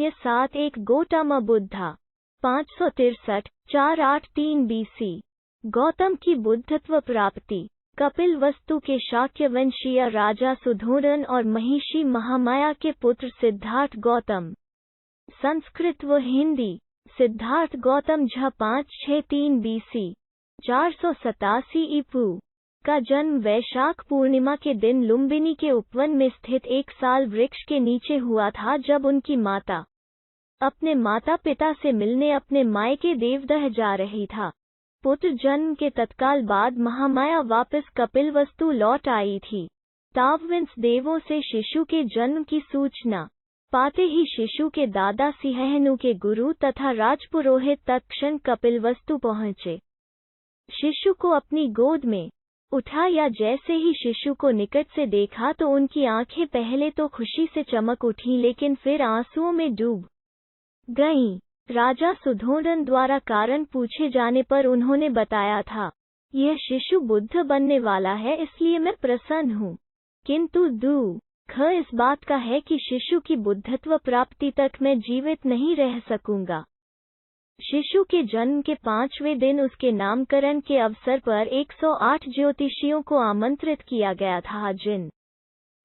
071 Gautam Buddha 563-483 BC। Gautam की बुद्धत्व प्राप्ति। कपिलवस्तु के शाक्य वंशीय राजा सुधोधन और महिषी महामाया के पुत्र सिद्धार्थ गौतम। संस्कृत व हिंदी। सिद्धार्थ गौतम झ 563 BC 487 ईपू का जन्म वैशाख पूर्णिमा के दिन लुम्बिनी के उपवन में स्थित एक साल वृक्ष के नीचे हुआ था, जब उनकी माता अपने माता पिता से मिलने अपने मायके देवदह जा रही था। पुत्र जन्म के तत्काल बाद महामाया वापस कपिलवस्तु लौट आई थी। तावविंस देवों से शिशु के जन्म की सूचना पाते ही शिशु के दादा सिंहनु के गुरु तथा राजपुरोहित तत्क्षण कपिलवस्तु पहुँचे। शिशु को अपनी गोद में उठा या जैसे ही शिशु को निकट से देखा तो उनकी आंखें पहले तो खुशी से चमक उठी, लेकिन फिर आंसुओं में डूब गईं। राजा सुधोधन द्वारा कारण पूछे जाने पर उन्होंने बताया था, यह शिशु बुद्ध बनने वाला है, इसलिए मैं प्रसन्न हूँ, किंतु दुख इस बात का है कि शिशु की बुद्धत्व प्राप्ति तक मैं जीवित नहीं रह सकूंगा। शिशु के जन्म के 5वें दिन उसके नामकरण के अवसर पर 108 ज्योतिषियों को आमंत्रित किया गया था, जिन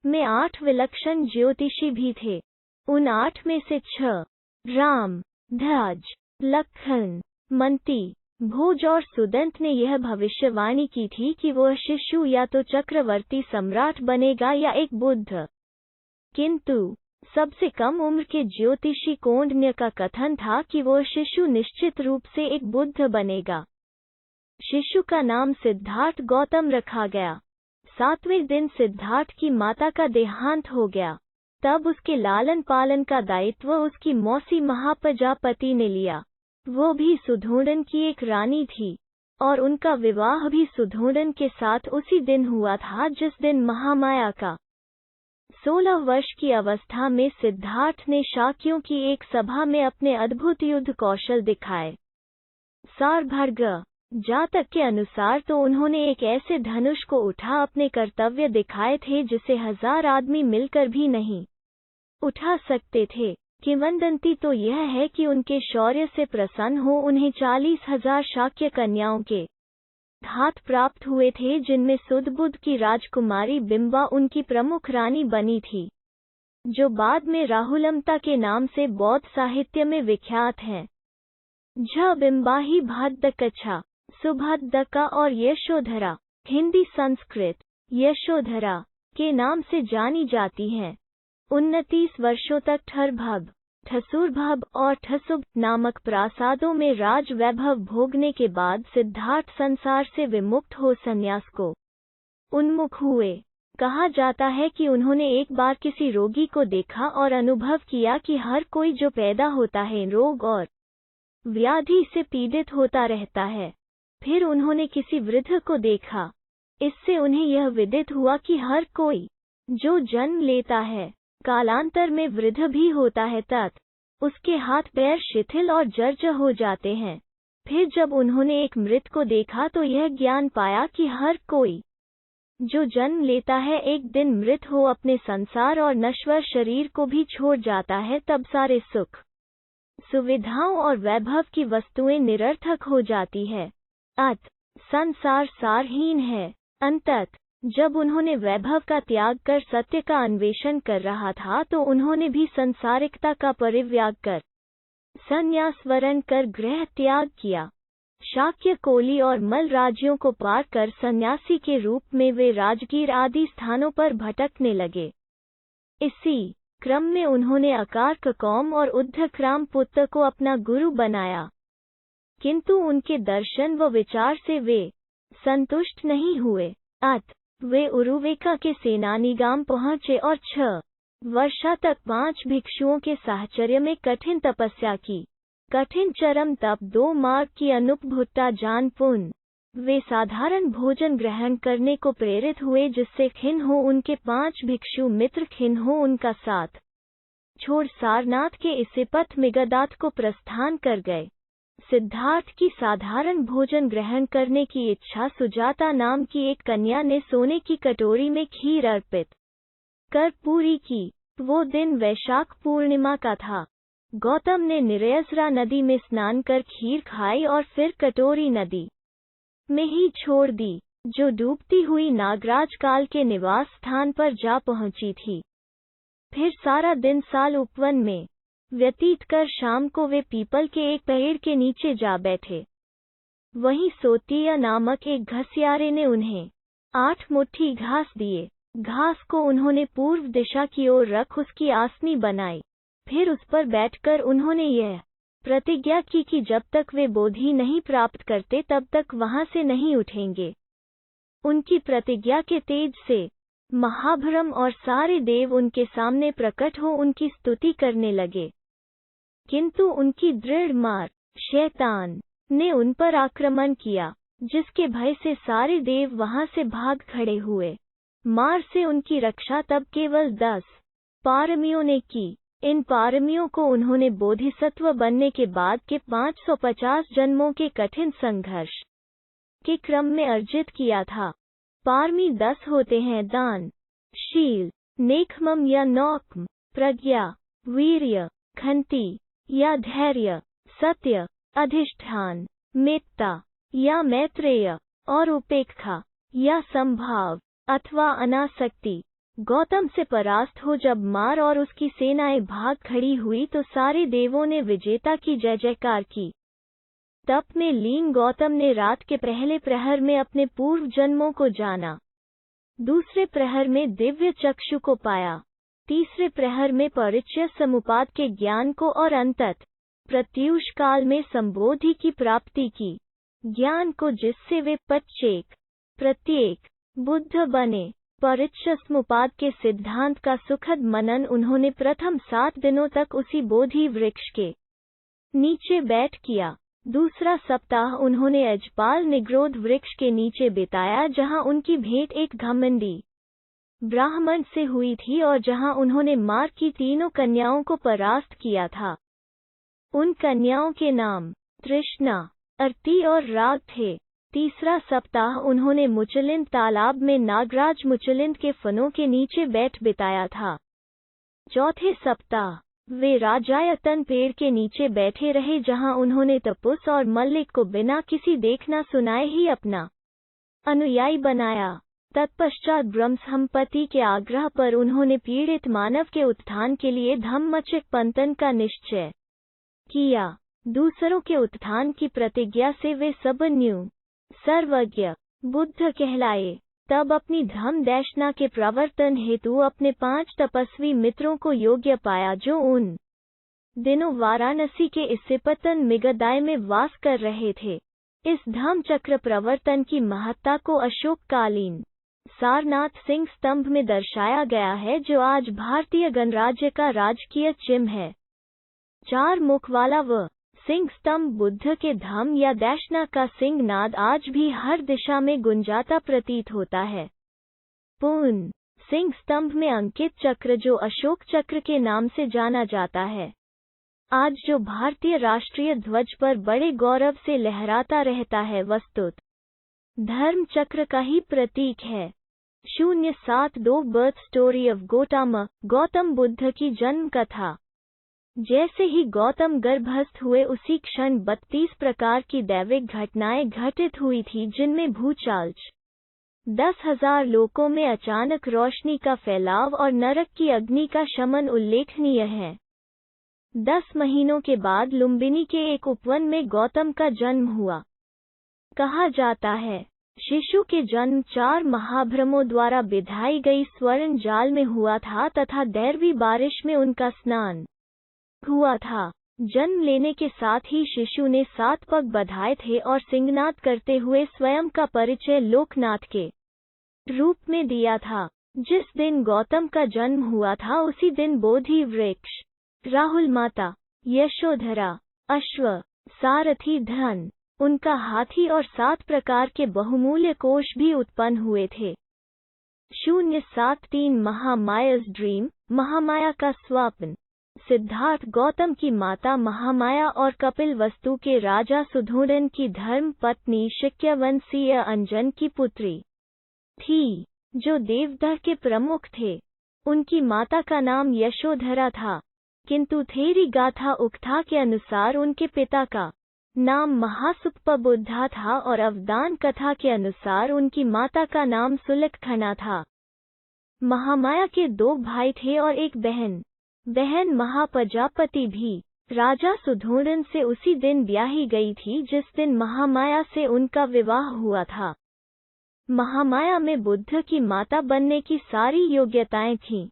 में 8 विलक्षण ज्योतिषी भी थे। उन 8 में से 6 राम, ध्वज, लखन, मंती, भोज और सुदंत ने यह भविष्यवाणी की थी कि वह शिशु या तो चक्रवर्ती सम्राट बनेगा या एक बुद्ध। किंतु सबसे कम उम्र के ज्योतिषी कौंडिन्य का कथन था कि वह शिशु निश्चित रूप से एक बुद्ध बनेगा। शिशु का नाम सिद्धार्थ गौतम रखा गया। 7वें दिन सिद्धार्थ की माता का देहांत हो गया। तब उसके लालन पालन का दायित्व उसकी मौसी महाप्रजापति ने लिया। वो भी सुधोधन की एक रानी थी और उनका विवाह भी सुधोधन के साथ उसी दिन हुआ था जिस दिन महामाया का 16 वर्ष की अवस्था में सिद्धार्थ ने शाक्यों की एक सभा में अपने अद्भुत युद्ध कौशल दिखाए। सारभर्ग जातक के अनुसार तो उन्होंने एक ऐसे धनुष को उठा अपने कर्तव्य दिखाए थे जिसे 1000 आदमी मिलकर भी नहीं उठा सकते थे। किंवदंती तो यह है कि उनके शौर्य से प्रसन्न हो उन्हें 40,000 शाक्य कन्याओं के हाथ प्राप्त हुए थे, जिनमें सुदबुद की राजकुमारी बिंबा उनकी प्रमुख रानी बनी थी, जो बाद में राहुलमता के नाम से बौद्ध साहित्य में विख्यात है। झ बिंबा ही भाद्दकच्छा, सुभद्दका और यशोधरा हिंदी संस्कृत यशोधरा के नाम से जानी जाती हैं। 29 वर्षों तक ठरभब, ठसुरभब और ठसुब नामक प्रासादों में राज वैभव भोगने के बाद सिद्धार्थ संसार से विमुक्त हो संन्यास को उन्मुख हुए। कहा जाता है कि उन्होंने एक बार किसी रोगी को देखा और अनुभव किया कि हर कोई जो पैदा होता है रोग और व्याधि से पीड़ित होता रहता है। फिर उन्होंने किसी वृद्ध को देखा। इससे उन्हें यह विदित हुआ कि हर कोई जो जन्म लेता है कालांतर में वृद्ध भी होता है, तत् उसके हाथ पैर शिथिल और जर्जर हो जाते हैं। फिर जब उन्होंने एक मृत को देखा तो यह ज्ञान पाया कि हर कोई जो जन्म लेता है एक दिन मृत हो अपने संसार और नश्वर शरीर को भी छोड़ जाता है। तब सारे सुख सुविधाओं और वैभव की वस्तुएं निरर्थक हो जाती है। अत संसार सारहीन है। अंतत जब उन्होंने वैभव का त्याग कर सत्य का अन्वेषण कर रहा था तो उन्होंने भी संसारिकता का परित्याग कर संन्यास वरण कर गृह त्याग किया। शाक्य, कोली और मल राज्यों को पार कर सन्यासी के रूप में वे राजगीर आदि स्थानों पर भटकने लगे। इसी क्रम में उन्होंने अकार्क कौम और उद्धक्राम पुत्र को अपना गुरु बनाया, किंतु उनके दर्शन व विचार से वे संतुष्ट नहीं हुए। अत वे उरुवेका के सेनानीगाम पहुँचे और 6 वर्षा तक 5 भिक्षुओं के साहचर्य में कठिन तपस्या की। कठिन चरम तप 2 मार्ग की अनुपभुत्ता जान पुन वे साधारण भोजन ग्रहण करने को प्रेरित हुए, जिससे खिन्न हो उनके 5 भिक्षु मित्र खिन्न हो उनका साथ छोड़ सारनाथ के इसिपथ मिगदात को प्रस्थान कर गए। सिद्धार्थ की साधारण भोजन ग्रहण करने की इच्छा सुजाता नाम की एक कन्या ने सोने की कटोरी में खीर अर्पित कर पूरी की। वो दिन वैशाख पूर्णिमा का था। गौतम ने निरयसरा नदी में स्नान कर खीर खाई और फिर कटोरी नदी में ही छोड़ दी, जो डूबती हुई नागराज काल के निवास स्थान पर जा पहुंची थी। फिर सारा दिन साल उपवन में व्यतीत कर शाम को वे पीपल के एक पेड़ के नीचे जा बैठे। वहीं सोतिया नामक एक घसियारे ने उन्हें 8 मुट्ठी घास दिए। घास को उन्होंने पूर्व दिशा की ओर रख उसकी आसनी बनाई। फिर उस पर बैठकर उन्होंने यह प्रतिज्ञा की कि जब तक वे बोधि नहीं प्राप्त करते तब तक वहां से नहीं उठेंगे। उनकी प्रतिज्ञा के तेज से महाभ्रम और सारे देव उनके सामने प्रकट हो उनकी स्तुति करने लगे, किंतु उनकी दृढ़ मार शैतान ने उन पर आक्रमण किया, जिसके भय से सारे देव वहां से भाग खड़े हुए। मार से उनकी रक्षा तब केवल 10 पारमियों ने की। इन पारमियों को उन्होंने बोधिसत्व बनने के बाद के 550 जन्मों के कठिन संघर्ष के क्रम में अर्जित किया था। पारमी 10 होते हैं: दान, शील, नेकमम या नौकम, प्रज्ञा, वीर्य, खंति या धैर्य, सत्य, अधिष्ठान, मेत्ता या मैत्रेय और उपेक्षा या संभाव अथवा अनासक्ति। गौतम से परास्त हो जब मार और उसकी सेनाएं भाग खड़ी हुई तो सारे देवों ने विजेता की जय जयकार की। तप में लीन गौतम ने रात के पहले प्रहर में अपने पूर्व जन्मों को जाना, दूसरे प्रहर में दिव्य चक्षु को पाया, तीसरे प्रहर में परिचय समुपाद के ज्ञान को और अंतत प्रत्यूष काल में संबोधि की प्राप्ति की, ज्ञान को जिससे वे प्रत्येक बुद्ध बने। परिचय समुपाद के सिद्धांत का सुखद मनन उन्होंने प्रथम 7 दिनों तक उसी बोधि वृक्ष के नीचे बैठ किया। दूसरा सप्ताह उन्होंने अजपाल निग्रोध वृक्ष के नीचे बिताया, जहां उनकी भेंट एक घमंडी ब्राह्मण से हुई थी और जहां उन्होंने मार की 3 कन्याओं को परास्त किया था। उन कन्याओं के नाम तृष्णा, अर्ती और राग थे। तीसरा सप्ताह उन्होंने मुचलिंद तालाब में नागराज मुचलिंद के फनों के नीचे बैठ बिताया था। चौथे सप्ताह वे राजायतन पेड़ के नीचे बैठे रहे, जहां उन्होंने तपुस और मल्लिक को बिना किसी देखना सुनाए ही अपना अनुयायी बनाया। तत्पश्चात ब्रह्मसंपत्ति के आग्रह पर उन्होंने पीड़ित मानव के उत्थान के लिए धम्मचक्र पंतन का निश्चय किया। दूसरों के उत्थान की प्रतिज्ञा से वे सबन्यु सर्वज्ञ बुद्ध कहलाए। तब अपनी धम्म दैशना के प्रवर्तन हेतु अपने 5 तपस्वी मित्रों को योग्य पाया, जो उन दिनों वाराणसी के इसिपतन मिगदाय में वास कर रहे थे। इस धम्म चक्र प्रवर्तन की महत्ता को अशोककालीन सारनाथ सिंह स्तंभ में दर्शाया गया है, जो आज भारतीय गणराज्य का राजकीय चिन्ह है। 4 मुख वाला वह सिंह स्तंभ बुद्ध के धम्म या दैशना का सिंह नाद आज भी हर दिशा में गुंजाता प्रतीत होता है। पूर्ण सिंह स्तंभ में अंकित चक्र, जो अशोक चक्र के नाम से जाना जाता है, आज जो भारतीय राष्ट्रीय ध्वज पर बड़े गौरव से लहराता रहता है, वस्तुत धर्म चक्र का ही प्रतीक है। 072 birth story of Gautam, Gautam Buddha की जन्म कथा। जैसे ही गौतम गर्भस्थ हुए उसी क्षण 32 प्रकार की दैविक घटनाएं घटित हुई थी, जिनमें भूचाल, 10,000 लोकों में अचानक रोशनी का फैलाव और नरक की अग्नि का शमन उल्लेखनीय है। 10 महीनों के बाद लुम्बिनी के एक उपवन में गौतम का जन्म हुआ। कहा जाता है शिशु के जन्म 4 महाभ्रमों द्वारा बिधाई गई स्वर्ण जाल में हुआ था तथा दैवी बारिश में उनका स्नान हुआ था। जन्म लेने के साथ ही शिशु ने 7 पग बधाए थे और सिंहनाद करते हुए स्वयं का परिचय लोकनाथ के रूप में दिया था। जिस दिन गौतम का जन्म हुआ था उसी दिन बोधि वृक्ष, राहुल माता, यशोधरा, अश्व, सारथी, धन, उनका हाथी और 7 प्रकार के बहुमूल्य कोष भी उत्पन्न हुए थे। 073 महामाया's ड्रीम, महामाया का स्वप्न। सिद्धार्थ गौतम की माता महामाया और कपिल वस्तु के राजा सुधोधन की धर्म पत्नी शिक्यवंशीय अंजन की पुत्री थी, जो देवदह के प्रमुख थे। उनकी माता का नाम यशोधरा था। किंतु थेरी गाथा उक्था के अनुसार उनके पिता का नाम महासुप्पबुद्धा था और अवदान कथा के अनुसार उनकी माता का नाम सुलक्षणा था। महामाया के 2 भाई थे और एक बहन महाप्रजापति भी राजा सुधोधन से उसी दिन ब्याही गई थी जिस दिन महामाया से उनका विवाह हुआ था। महामाया में बुद्ध की माता बनने की सारी योग्यताएं थीं।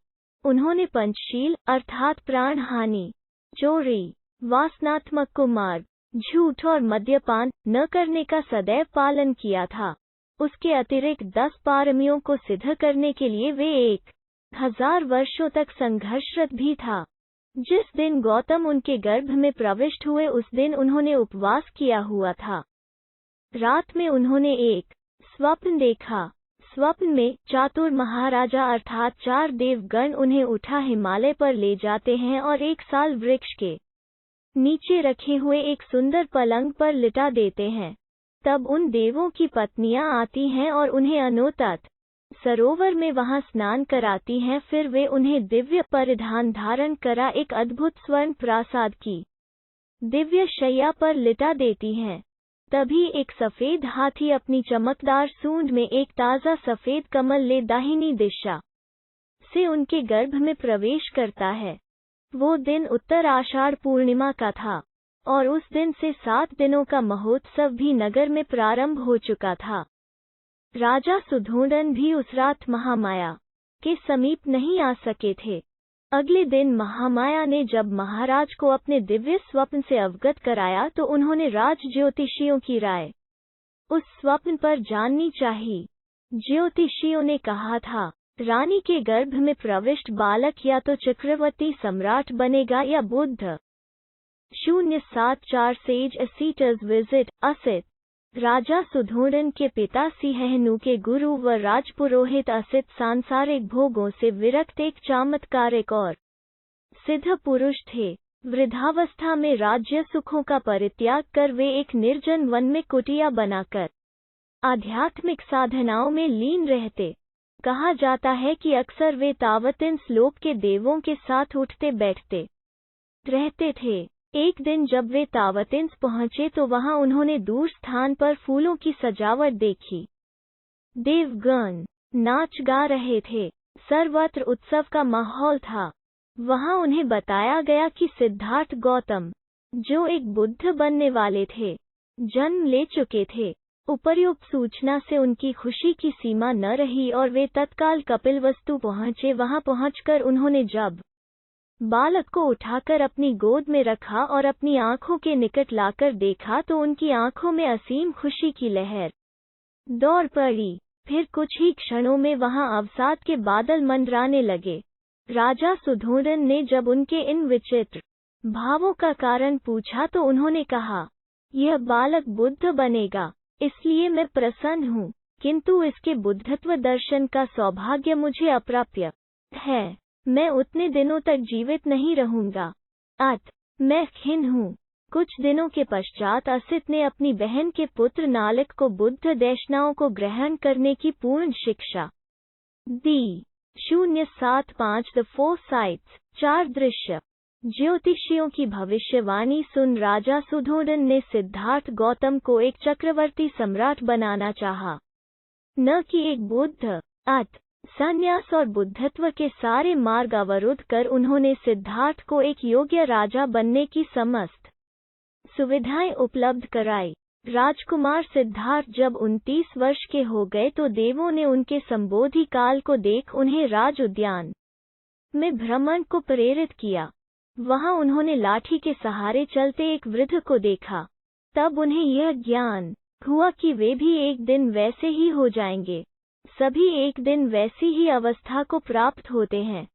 उन्होंने पंचशील अर्थात प्राण हानि, चोरी, वासनात्मक कुमार्ग, झूठ और मद्यपान न करने का सदैव पालन किया था। उसके अतिरिक्त 10 पारमियों को सिद्ध करने के लिए वे 1000 वर्षों तक संघर्षरत भी था। जिस दिन गौतम उनके गर्भ में प्रविष्ट हुए उस दिन उन्होंने उपवास किया हुआ था। रात में उन्होंने एक स्वप्न देखा। स्वप्न में चातुर महाराजा अर्थात 4 देवगण उन्हें उठा हिमालय पर ले जाते हैं और 1 साल वृक्ष के नीचे रखे हुए एक सुंदर पलंग पर लिटा देते हैं। तब उन देवों की पत्नियां आती हैं और उन्हें अनोतत सरोवर में वहां स्नान कराती हैं। फिर वे उन्हें दिव्य परिधान धारण करा एक अद्भुत स्वर्ण प्रासाद की दिव्य शैया पर लिटा देती हैं। तभी एक सफेद हाथी अपनी चमकदार सूंड में एक ताज़ा सफेद कमल ले दाहिनी दिशा से उनके गर्भ में प्रवेश करता है। वो दिन उत्तर आषाढ़ पूर्णिमा का था और उस दिन से 7 दिनों का महोत्सव भी नगर में प्रारंभ हो चुका था। राजा सुधोधन भी उस रात महामाया के समीप नहीं आ सके थे। अगले दिन महामाया ने जब महाराज को अपने दिव्य स्वप्न से अवगत कराया तो उन्होंने राज ज्योतिषियों की राय उस स्वप्न पर जाननी चाहिए। ज्योतिषियों ने कहा था, रानी के गर्भ में प्रविष्ट बालक या तो चक्रवर्ती सम्राट बनेगा या बुद्ध। 074 सेज असीटर्स विजिट असित। राजा सुधोधन के पिता सिंहनु के गुरु व राजपुरोहित असित सांसारिक भोगों से विरक्त एक चमत्कारिक और सिद्ध पुरुष थे। वृद्धावस्था में राज्य सुखों का परित्याग कर वे एक निर्जन वन में कुटिया बनाकर आध्यात्मिक साधनाओं में लीन रहते। कहा जाता है कि अक्सर वे तावतिन श्लोक के देवों के साथ उठते बैठते रहते थे। एक दिन जब वे तावतिंस पहुंचे तो वहां उन्होंने दूर स्थान पर फूलों की सजावट देखी। देवगण नाच गा रहे थे। सर्वत्र उत्सव का माहौल था। वहां उन्हें बताया गया कि सिद्धार्थ गौतम, जो एक बुद्ध बनने वाले थे, जन्म ले चुके थे। उपर्युक्त सूचना से उनकी खुशी की सीमा न रही और वे तत्काल कपिलवस्तु पहुंचे। वहां पहुंचकर उन्होंने जब बालक को उठाकर अपनी गोद में रखा और अपनी आंखों के निकट लाकर देखा तो उनकी आंखों में असीम खुशी की लहर दौड़ पड़ी। फिर कुछ ही क्षणों में वहां अवसाद के बादल मंडराने लगे। राजा सुधोधन ने जब उनके इन विचित्र भावों का कारण पूछा तो उन्होंने कहा, यह बालक बुद्ध बनेगा, इसलिए मैं प्रसन्न हूँ, किंतु इसके बुद्धत्व दर्शन का सौभाग्य मुझे अप्राप्य है। मैं उतने दिनों तक जीवित नहीं रहूंगा। मैं खिन्न हूँ। कुछ दिनों के पश्चात असित ने अपनी बहन के पुत्र नालक को बुद्ध देशनाओं को ग्रहण करने की पूर्ण शिक्षा दी। 075 द 4 साइट्स 4 दृश्य। ज्योतिषियों की भविष्यवाणी सुन राजा सुधोधन ने सिद्धार्थ गौतम को एक चक्रवर्ती सम्राट बनाना चाहा, न कि एक बुद्ध। संन्यास और बुद्धत्व के सारे मार्ग अवरुद्ध कर उन्होंने सिद्धार्थ को एक योग्य राजा बनने की समस्त सुविधाएं उपलब्ध कराई। राजकुमार सिद्धार्थ जब 29 वर्ष के हो गए तो देवों ने उनके संबोधि काल को देख उन्हें राज उद्यान में भ्रमण को प्रेरित किया। वहां उन्होंने लाठी के सहारे चलते एक वृद्ध को देखा। तब उन्हें यह ज्ञान हुआ कि वे भी एक दिन वैसे ही हो जाएंगे। सभी एक दिन वैसी ही अवस्था को प्राप्त होते हैं।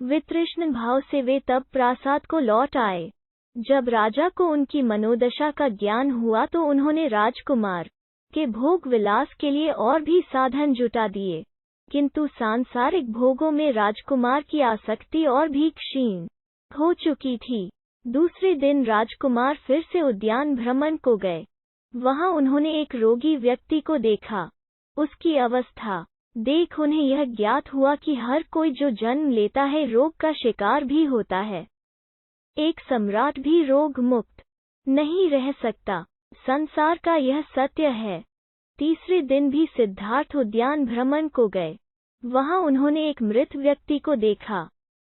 वितृष्ण भाव से वे तब प्रासाद को लौट आए। जब राजा को उनकी मनोदशा का ज्ञान हुआ तो उन्होंने राजकुमार के भोग विलास के लिए और भी साधन जुटा दिए, किंतु सांसारिक भोगों में राजकुमार की आसक्ति और भी क्षीण हो चुकी थी। दूसरे दिन राजकुमार फिर से उद्यान भ्रमण को गए। वहां उन्होंने एक रोगी व्यक्ति को देखा। उसकी अवस्था देख उन्हें यह ज्ञात हुआ कि हर कोई जो जन्म लेता है रोग का शिकार भी होता है। एक सम्राट भी रोग मुक्त नहीं रह सकता। संसार का यह सत्य है। तीसरे दिन भी सिद्धार्थ उद्यान भ्रमण को गए। वहां उन्होंने एक मृत व्यक्ति को देखा।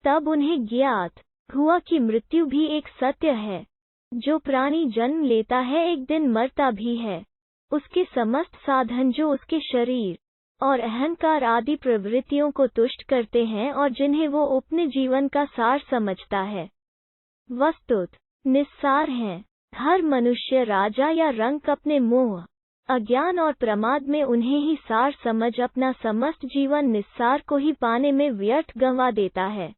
तब उन्हें ज्ञात हुआ कि मृत्यु भी एक सत्य है। जो प्राणी जन्म लेता है एक दिन मरता भी है। उसके समस्त साधन जो उसके शरीर और अहंकार आदि प्रवृत्तियों को तुष्ट करते हैं और जिन्हें वो अपने जीवन का सार समझता है, वस्तुत निस्सार हैं। हर मनुष्य राजा या रंक अपने मोह, अज्ञान और प्रमाद में उन्हें ही सार समझ अपना समस्त जीवन निस्सार को ही पाने में व्यर्थ गंवा देता है।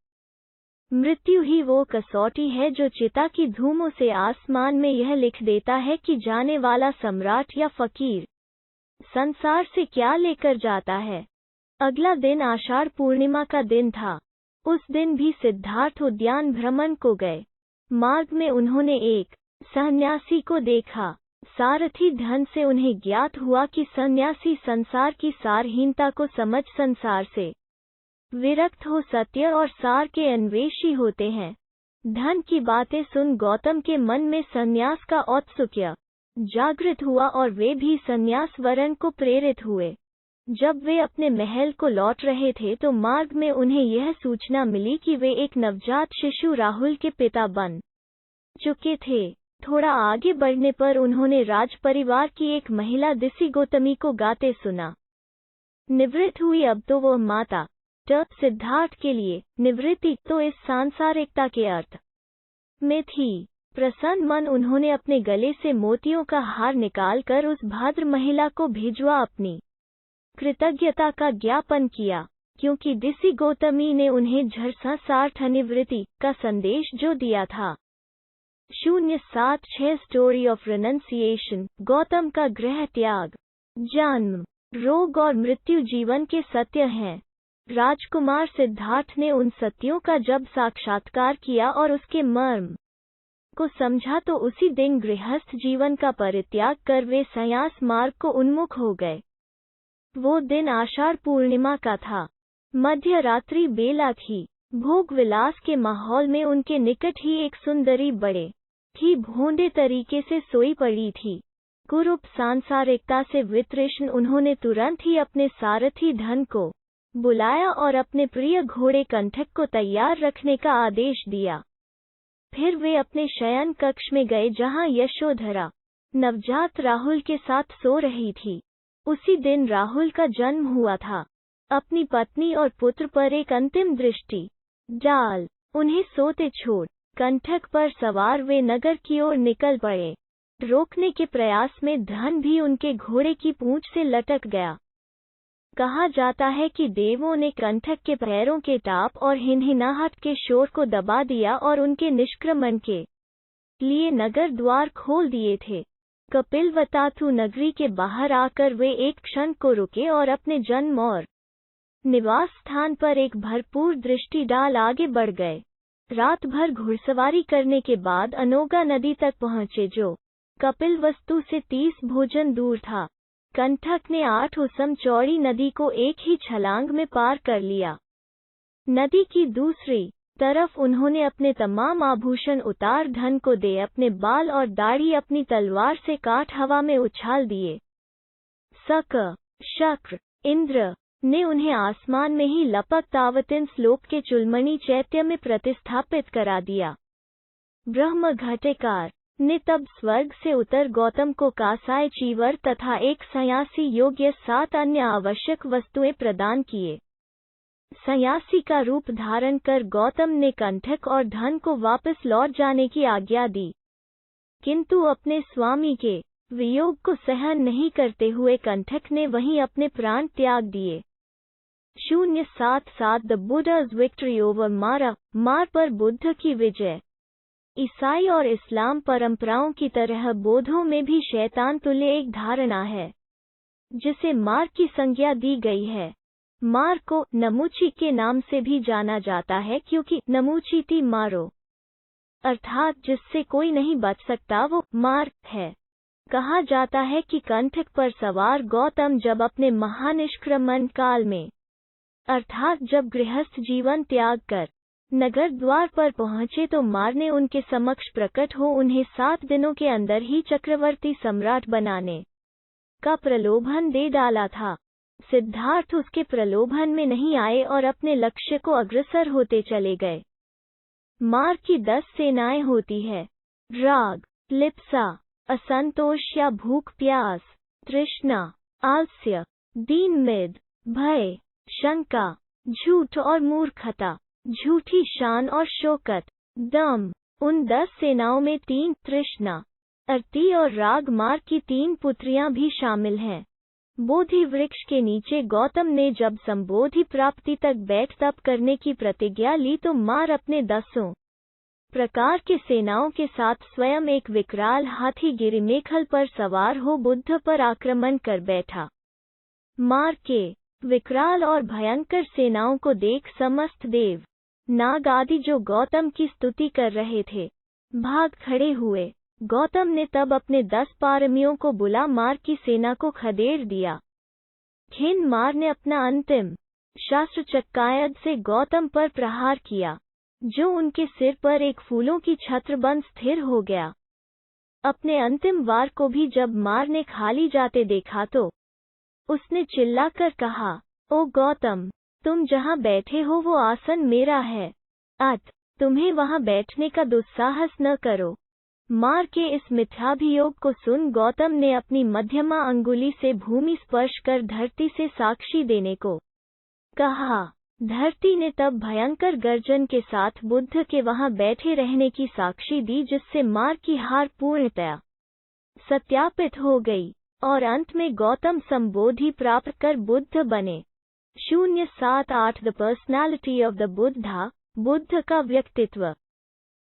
मृत्यु ही वो कसौटी है जो चिता की धूमों से आसमान में यह लिख देता है कि जाने वाला सम्राट या फकीर संसार से क्या लेकर जाता है। अगला दिन आषाढ़ पूर्णिमा का दिन था। उस दिन भी सिद्धार्थ उद्यान भ्रमण को गए। मार्ग में उन्होंने एक सन्यासी को देखा। सारथी धन से उन्हें ज्ञात हुआ कि सन्यासी संसार की सारहीनता को समझ संसार से विरक्त हो सत्य और सार के अन्वेषी होते हैं। धन की बातें सुन गौतम के मन में सन्यास का औत्सुक्य जागृत हुआ और वे भी सन्यास वरण को प्रेरित हुए। जब वे अपने महल को लौट रहे थे तो मार्ग में उन्हें यह सूचना मिली कि वे एक नवजात शिशु राहुल के पिता बन चुके थे। थोड़ा आगे बढ़ने पर उन्होंने राज परिवार की एक महिला दिसी गौतमी को गाते सुना। निवृत्त हुई अब तो वो माता। सिद्धार्थ के लिए निवृत्ति तो इस सांसारिकता के अर्थ में थी। प्रसन्न मन उन्होंने अपने गले से मोतियों का हार निकालकर उस भद्र महिला को भिजवा अपनी कृतज्ञता का ज्ञापन किया, क्योंकि दिसी गौतमी ने उन्हें झरसा सार्थ निवृत्ति का संदेश जो दिया था। 076 स्टोरी ऑफ रिनंसिएशन। गौतम का गृह त्याग, जन्म, रोग और मृत्यु जीवन के सत्य हैं। राजकुमार सिद्धार्थ ने उन सत्यों का जब साक्षात्कार किया और उसके मर्म को समझा तो उसी दिन गृहस्थ जीवन का परित्याग कर वे संन्यास मार्ग को उन्मुख हो गए। वो दिन आषाढ़ पूर्णिमा का था। मध्य रात्रि बेला थी। भोग विलास के माहौल में उनके निकट ही एक सुंदरी बड़े ही भोंदे तरीके से सोई पड़ी थी। कुरूप सांसारिकता से वितृष्ण उन्होंने तुरंत ही अपने सारथी धन को बुलाया और अपने प्रिय घोड़े कंठक को तैयार रखने का आदेश दिया। फिर वे अपने शयन कक्ष में गए जहां यशोधरा नवजात राहुल के साथ सो रही थी। उसी दिन राहुल का जन्म हुआ था। अपनी पत्नी और पुत्र पर एक अंतिम दृष्टि डाल उन्हें सोते छोड़ कंठक पर सवार वे नगर की ओर निकल पड़े। रोकने के प्रयास में धन भी उनके घोड़े की पूंछ से लटक गया। कहा जाता है कि देवों ने कंठक के पैरों के टाप और हिनहिनाहट के शोर को दबा दिया और उनके निष्क्रमण के लिए नगर द्वार खोल दिए थे। कपिलवतातु नगरी के बाहर आकर वे एक क्षण को रुके और अपने जन्म और निवास स्थान पर एक भरपूर दृष्टि डाल आगे बढ़ गए। रात भर घुड़सवारी करने के बाद अनोगा नदी तक पहुंचे जो कपिलवस्तु से 30 भोजन दूर था। कंठक ने 8 उसम चौड़ी नदी को एक ही छलांग में पार कर लिया। नदी की दूसरी तरफ उन्होंने अपने तमाम आभूषण उतार धन को दे अपने बाल और दाढ़ी अपनी तलवार से काट हवा में उछाल दिए। सक, शक्र, इंद्र ने उन्हें आसमान में ही लपक तावतिन श्लोक के चुलमणि चैत्य में प्रतिस्थापित करा दिया। ब्रह्म घटेकार ने तब स्वर्ग से उतर गौतम को कासाय चीवर तथा एक संन्यासी योग्य 7 अन्य आवश्यक वस्तुएं प्रदान किए। संन्यासी का रूप धारण कर गौतम ने कंठक और धन को वापस लौट जाने की आज्ञा दी, किंतु अपने स्वामी के वियोग को सहन नहीं करते हुए कंठक ने वहीं अपने प्राण त्याग दिए। 077 द बुद्धा's विक्ट्री ओवर मारा। मार पर बुद्ध की विजय। ईसाई और इस्लाम परंपराओं की तरह बौद्धों में भी शैतान तुल्य एक धारणा है जिसे मार की संज्ञा दी गई है। मार को नमुची के नाम से भी जाना जाता है क्योंकि नमुचीति मारो अर्थात जिससे कोई नहीं बच सकता वो मार है। कहा जाता है कि कंठक पर सवार गौतम जब अपने महानिष्क्रमण काल में अर्थात जब गृहस्थ जीवन त्याग कर नगर द्वार पर पहुंचे तो मार ने उनके समक्ष प्रकट हो उन्हें 7 दिनों के अंदर ही चक्रवर्ती सम्राट बनाने का प्रलोभन दे डाला था। सिद्धार्थ उसके प्रलोभन में नहीं आए और अपने लक्ष्य को अग्रसर होते चले गए। मार की 10 सेनाएं होती है। राग, लिप्सा, असंतोष या भूख प्यास, तृष्णा, आलस्य, दीनमिद, भय, शंका, झूठ और मूर्खता, झूठी शान और शोकत, दम। उन 10 सेनाओं में 3 तृष्णा, अर्ति और राग मार की 3 पुत्रियां भी शामिल हैं। बोधि वृक्ष के नीचे गौतम ने जब संबोधि प्राप्ति तक बैठ तप करने की प्रतिज्ञा ली तो मार अपने 10 प्रकार के सेनाओं के साथ स्वयं एक विकराल हाथी गिरिमेखल पर सवार हो बुद्ध पर आक्रमण कर बैठा। मार के विकराल और भयंकर सेनाओं को देख समस्त देव नाग आदि जो गौतम की स्तुति कर रहे थे भाग खड़े हुए। गौतम ने तब अपने 10 पारमियों को बुला मार की सेना को खदेड़ दिया। खिन मार ने अपना अंतिम शास्त्र चक्रायुध से गौतम पर प्रहार किया जो उनके सिर पर एक फूलों की छत्र बन स्थिर हो गया। अपने अंतिम वार को भी जब मार ने खाली जाते देखा तो उसने चिल्लाकर कहा, ओ गौतम, तुम जहाँ बैठे हो वो आसन मेरा है, तुम्हें वहाँ बैठने का दुस्साहस न करो। मार के इस मिथ्याभियोग को सुन गौतम ने अपनी मध्यमा अंगुली से भूमि स्पर्श कर धरती से साक्षी देने को कहा। धरती ने तब भयंकर गर्जन के साथ बुद्ध के वहां बैठे रहने की साक्षी दी जिससे मार की हार पूर्णतया सत्यापित हो गई और अंत में गौतम संबोधि प्राप्त कर बुद्ध बने। 078 the personality of the Buddha, Buddha का व्यक्तित्व।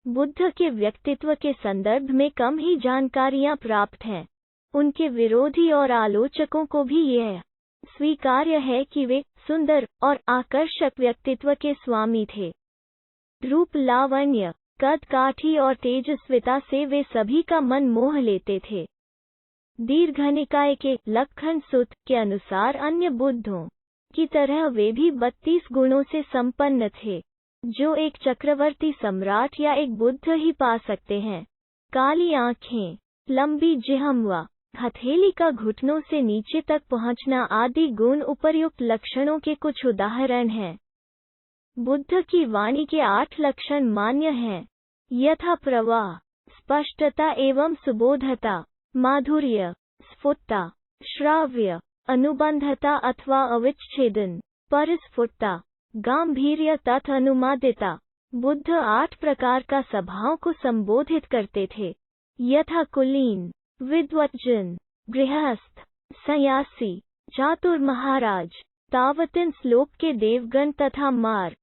बुद्ध के व्यक्तित्व के संदर्भ में कम ही जानकारियां प्राप्त हैं। उनके विरोधी और आलोचकों को भी यह स्वीकार्य है कि वे सुंदर और आकर्षक व्यक्तित्व के स्वामी थे। रूप लावण्य, कद काठी और तेजस्विता से वे सभी का मन मोह लेते थे। दीर्घनिकाय के लक्खन सुत के अनुसार अन्य बुद्धों की तरह वे भी 32 गुणों से संपन्न थे जो एक चक्रवर्ती सम्राट या एक बुद्ध ही पा सकते हैं। काली आंखें, लंबी जिह्वा, हथेली का घुटनों से नीचे तक पहुंचना आदि गुण उपर्युक्त लक्षणों के कुछ उदाहरण हैं। बुद्ध की वाणी के 8 लक्षण मान्य हैं, यथा प्रवाह, स्पष्टता एवं सुबोधता, माधुर्य, स्फुटता, श्राव्य, अनुबंधता अथवा अविच्छेदन, परिस्फुटता, गांभीर्य तथा अनुमादिता। बुद्ध 8 प्रकार का सभाओं को संबोधित करते थे, यथा कुलीन, विद्वज्जन, गृहस्थ, सन्यासी, चातुर महाराज। तावतिन श्लोक के देवगण तथा मार।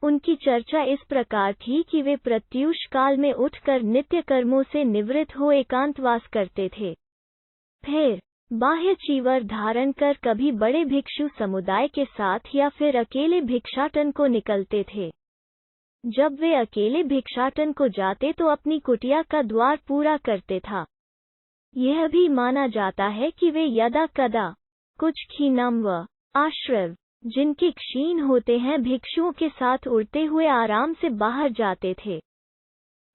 उनकी चर्चा इस प्रकार थी कि वे प्रत्यूष काल में उठकर नित्य कर्मों से निवृत्त हो एकांतवास करते थे। फिर बाह्य चीवर धारण कर कभी बड़े भिक्षु समुदाय के साथ या फिर अकेले भिक्षाटन को निकलते थे। जब वे अकेले भिक्षाटन को जाते तो अपनी कुटिया का द्वार पूरा करते था। यह भी माना जाता है कि वे यदा कदा कुछ क्षीणम व आश्रव जिनके क्षीण होते हैं भिक्षुओं के साथ उड़ते हुए आराम से बाहर जाते थे।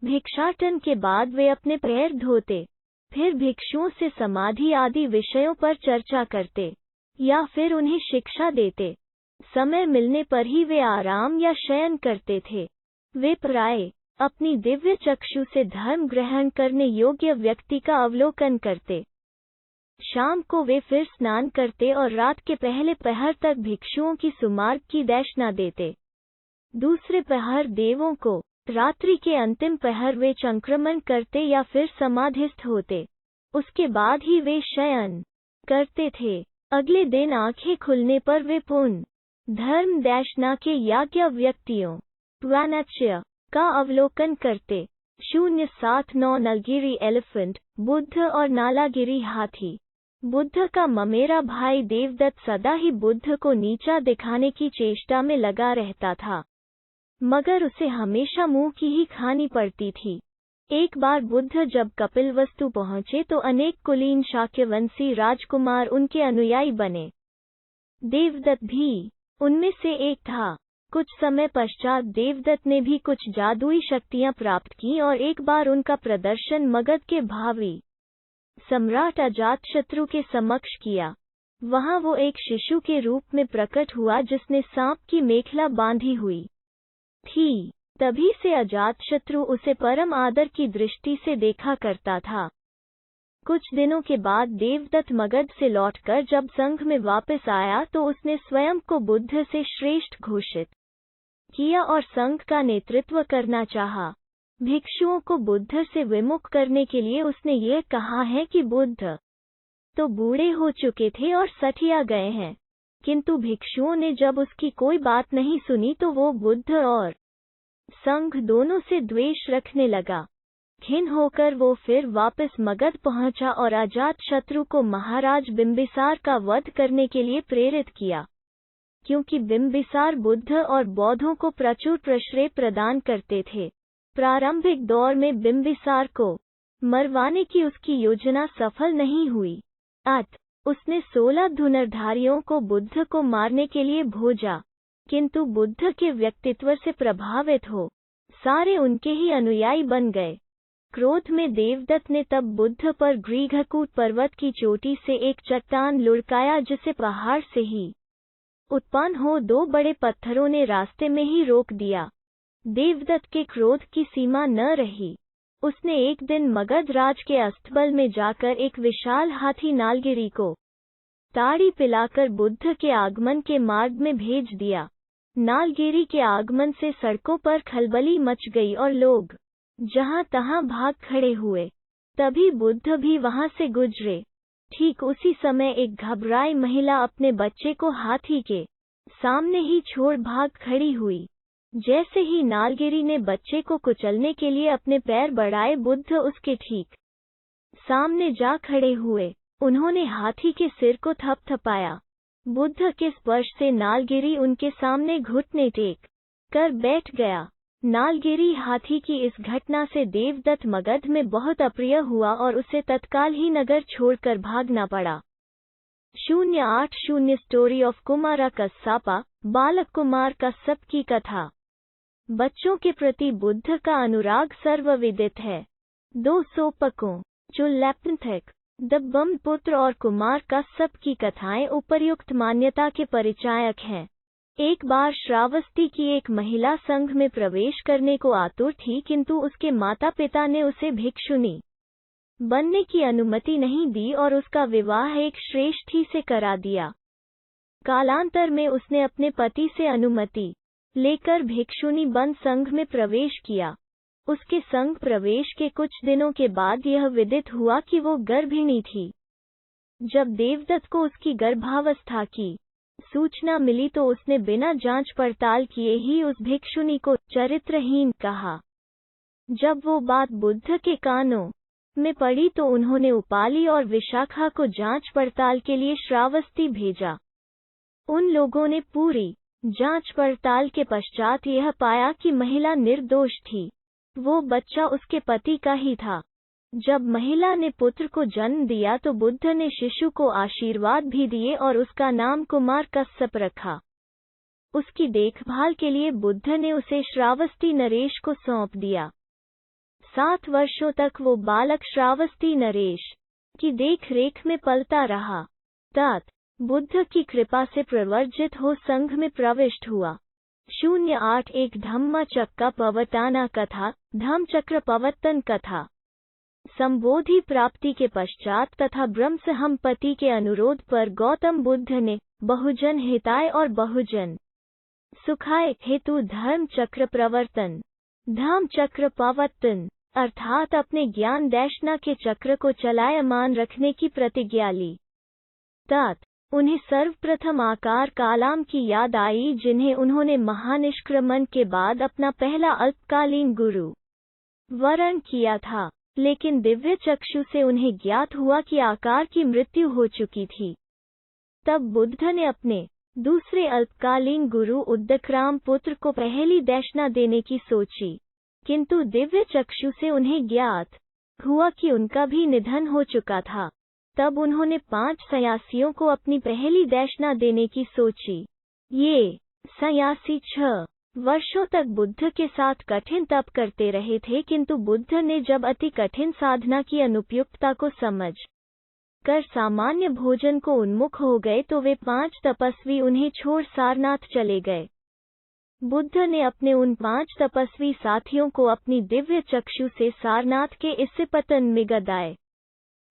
भिक्षाटन के बाद वे अपने पैर धोते, फिर भिक्षुओं से समाधि आदि विषयों पर चर्चा करते या फिर उन्हें शिक्षा देते। समय मिलने पर ही वे आराम या शयन करते थे। वे प्राय अपनी दिव्य चक्षु से धर्म ग्रहण करने योग्य व्यक्ति का अवलोकन करते। शाम को वे फिर स्नान करते और रात के पहले पहर तक भिक्षुओं की सुमार्ग की दक्षिणा देते। दूसरे पहर देवों को, रात्रि के अंतिम पहर वे संक्रमण करते या फिर समाधिस्थ होते। उसके बाद ही वे शयन करते थे। अगले दिन आंखें खुलने पर वे पुण्य धर्म दक्षिणा के याज्ञ व्यक्तियों वानच्य का अवलोकन करते। 079 नलगिरी एलिफेंट, बुद्ध और नालागिरी हाथी। बुद्ध का ममेरा भाई देवदत्त सदा ही बुद्ध को नीचा दिखाने की चेष्टा में लगा रहता था, मगर उसे हमेशा मुंह की ही खानी पड़ती थी। एक बार बुद्ध जब कपिलवस्तु पहुंचे तो अनेक कुलीन शाक्यवंशी राजकुमार उनके अनुयायी बने। देवदत्त भी उनमें से एक था। कुछ समय पश्चात देवदत्त ने भी कुछ जादुई शक्तियां प्राप्त की और एक बार उनका प्रदर्शन मगध के भावी सम्राट अजातशत्रु के समक्ष किया। वहां वो एक शिशु के रूप में प्रकट हुआ जिसने सांप की मेखला बांधी हुई थी। तभी से अजातशत्रु उसे परम आदर की दृष्टि से देखा करता था। कुछ दिनों के बाद देवदत्त मगध से लौटकर जब संघ में वापस आया तो उसने स्वयं को बुद्ध से श्रेष्ठ घोषित किया और संघ का नेतृत्व करना चाहा। भिक्षुओं को बुद्ध से विमुख करने के लिए उसने ये कहा है कि बुद्ध तो बूढ़े हो चुके थे और सठिया गए हैं, किंतु भिक्षुओं ने जब उसकी कोई बात नहीं सुनी तो वो बुद्ध और संघ दोनों से द्वेष रखने लगा। खिन्न होकर वो फिर वापस मगध पहुंचा और अजातशत्रु को महाराज बिंबिसार का वध करने के लिए प्रेरित किया, क्योंकि बिंबिसार बुद्ध और बौद्धों को प्रचुर प्रश्रय प्रदान करते थे। प्रारंभिक दौर में बिंबिसार को मरवाने की उसकी योजना सफल नहीं हुई। उसने 16 धनुर्धारियों को बुद्ध को मारने के लिए भेजा, किंतु बुद्ध के व्यक्तित्व से प्रभावित हो सारे उनके ही अनुयायी बन गए। क्रोध में देवदत्त ने तब बुद्ध पर ग्रीघकूट पर्वत की चोटी से एक चट्टान लुढ़काया जिसे पहाड़ से ही उत्पन्न हो 2 बड़े पत्थरों ने रास्ते में ही रोक दिया। देवदत्त के क्रोध की सीमा न रही। उसने एक दिन मगध राज के अस्तबल में जाकर एक विशाल हाथी नालगिरी को ताड़ी पिलाकर बुद्ध के आगमन के मार्ग में भेज दिया। नालगिरी के आगमन से सड़कों पर खलबली मच गई और लोग जहां तहां भाग खड़े हुए। तभी बुद्ध भी वहां से गुजरे। ठीक उसी समय एक घबराई महिला अपने बच्चे को हाथी के सामने ही छोड़ भाग खड़ी हुई। जैसे ही नालगिरी ने बच्चे को कुचलने के लिए अपने पैर बढ़ाए, बुद्ध उसके ठीक सामने जा खड़े हुए। उन्होंने हाथी के सिर को थपथपाया। बुद्ध के स्पर्श से नालगिरी उनके सामने घुटने टेक कर बैठ गया। नालगिरी हाथी की इस घटना से देवदत्त मगध में बहुत अप्रिय हुआ और उसे तत्काल ही नगर छोड़कर भागना पड़ा। 080 स्टोरी ऑफ कुमारा कस्सापा, बालक कुमार कश्यप की कथा। बच्चों के प्रति बुद्ध का अनुराग सर्वविदित है। 2 सोपकों चुल्लैपंथक द ब्रह्मपुत्र और कुमार कश्यप की कथाएं उपर्युक्त मान्यता के परिचायक हैं। एक बार श्रावस्ती की एक महिला संघ में प्रवेश करने को आतुर थी, किंतु उसके माता पिता ने उसे भिक्षुनी बनने की अनुमति नहीं दी और उसका विवाह एक श्रेष्ठी से करा दिया। कालांतर में उसने अपने पति से अनुमति लेकर भिक्षुनी बन संघ में प्रवेश किया। उसके संघ प्रवेश के कुछ दिनों के बाद यह विदित हुआ कि वो गर्भिणी थी। जब देवदत्त को उसकी गर्भावस्था की सूचना मिली तो उसने बिना जांच पड़ताल किए ही उस भिक्षुनी को चरित्रहीन कहा। जब वो बात बुद्ध के कानों में पड़ी तो उन्होंने उपाली और विशाखा को जांच पड़ताल के लिए श्रावस्ती भेजा। उन लोगों ने पूरी जांच पड़ताल के पश्चात यह पाया कि महिला निर्दोष थी। वो बच्चा उसके पति का ही था। जब महिला ने पुत्र को जन्म दिया तो बुद्ध ने शिशु को आशीर्वाद भी दिए और उसका नाम कुमार कश्यप रखा। उसकी देखभाल के लिए बुद्ध ने उसे श्रावस्ती नरेश को सौंप दिया। 7 वर्षों तक वो बालक श्रावस्ती नरेश की देखरेख में पलता रहा। बुद्ध की कृपा से प्रवर्जित हो संघ में प्रविष्ट हुआ। 081 धम्मचक्र पवताना कथा, धम्मचक्र पवत्तन कथा। संबोधि प्राप्ति के पश्चात तथा ब्रह्मसहमपति के अनुरोध पर गौतम बुद्ध ने बहुजन हिताय और बहुजन सुखाय हेतु धर्म चक्र प्रवर्तन, धम्म चक्र पवत्तन अर्थात अपने ज्ञान दैशना के चक्र को चलायमान रखने की प्रतिज्ञा ली। उन्हें सर्वप्रथम आकार कालाम की याद आई, जिन्हें उन्होंने महानिष्क्रमण के बाद अपना पहला अल्पकालीन गुरु वरण किया था, लेकिन दिव्य चक्षु से उन्हें ज्ञात हुआ कि आकार की मृत्यु हो चुकी थी। तब बुद्ध ने अपने दूसरे अल्पकालीन गुरु उद्दकराम पुत्र को पहली दैशना देने की सोची, किंतु दिव्य चक्षु से उन्हें ज्ञात हुआ कि उनका भी निधन हो चुका था। तब उन्होंने 5 सन्यासियों को अपनी पहली दैशना देने की सोची। ये 86 वर्षों तक बुद्ध के साथ कठिन तप करते रहे थे, किंतु बुद्ध ने जब अति कठिन साधना की अनुपयुक्तता को समझ कर सामान्य भोजन को उन्मुख हो गए तो वे 5 तपस्वी उन्हें छोड़ सारनाथ चले गए। बुद्ध ने अपने उन 5 तपस्वी साथियों को अपनी दिव्य चक्षु से सारनाथ के इस्सपतन में गदाए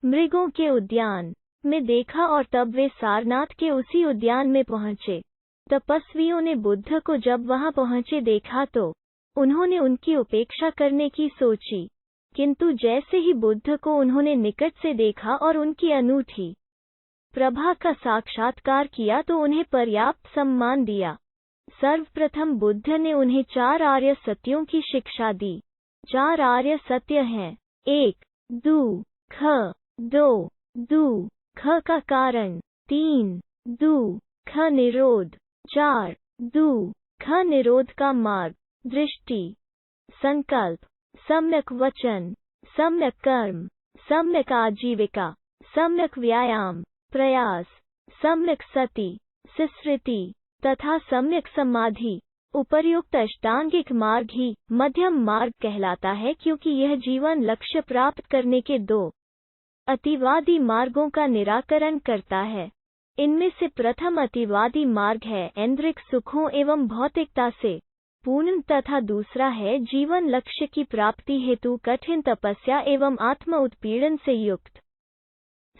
मृगों के उद्यान में देखा और तब वे सारनाथ के उसी उद्यान में पहुंचे। तपस्वियों ने बुद्ध को जब वहां पहुंचे देखा तो उन्होंने उनकी उपेक्षा करने की सोची, किंतु जैसे ही बुद्ध को उन्होंने निकट से देखा और उनकी अनूठी प्रभा का साक्षात्कार किया तो उन्हें पर्याप्त सम्मान दिया। सर्वप्रथम बुद्ध ने उन्हें 4 आर्य सत्यों की शिक्षा दी। 4 आर्य सत्य हैं। 1 दु ख 2 दु ख का कारण, 3 दु ख निरोध, 4 दु ख निरोध का मार्ग, दृष्टि, संकल्प, सम्यक वचन, सम्यक कर्म, सम्यक आजीविका, सम्यक व्यायाम, प्रयास, सम्यक सति, सुश्रुति तथा सम्यक समाधि। उपर्युक्त अष्टांगिक मार्ग ही मध्यम मार्ग कहलाता है, क्योंकि यह जीवन लक्ष्य प्राप्त करने के 2 अतिवादी मार्गों का निराकरण करता है। इनमें से प्रथम अतिवादी मार्ग है ऐन्द्रिक सुखों एवं भौतिकता से पूर्ण तथा दूसरा है जीवन लक्ष्य की प्राप्ति हेतु कठिन तपस्या एवं आत्म उत्पीड़न से युक्त।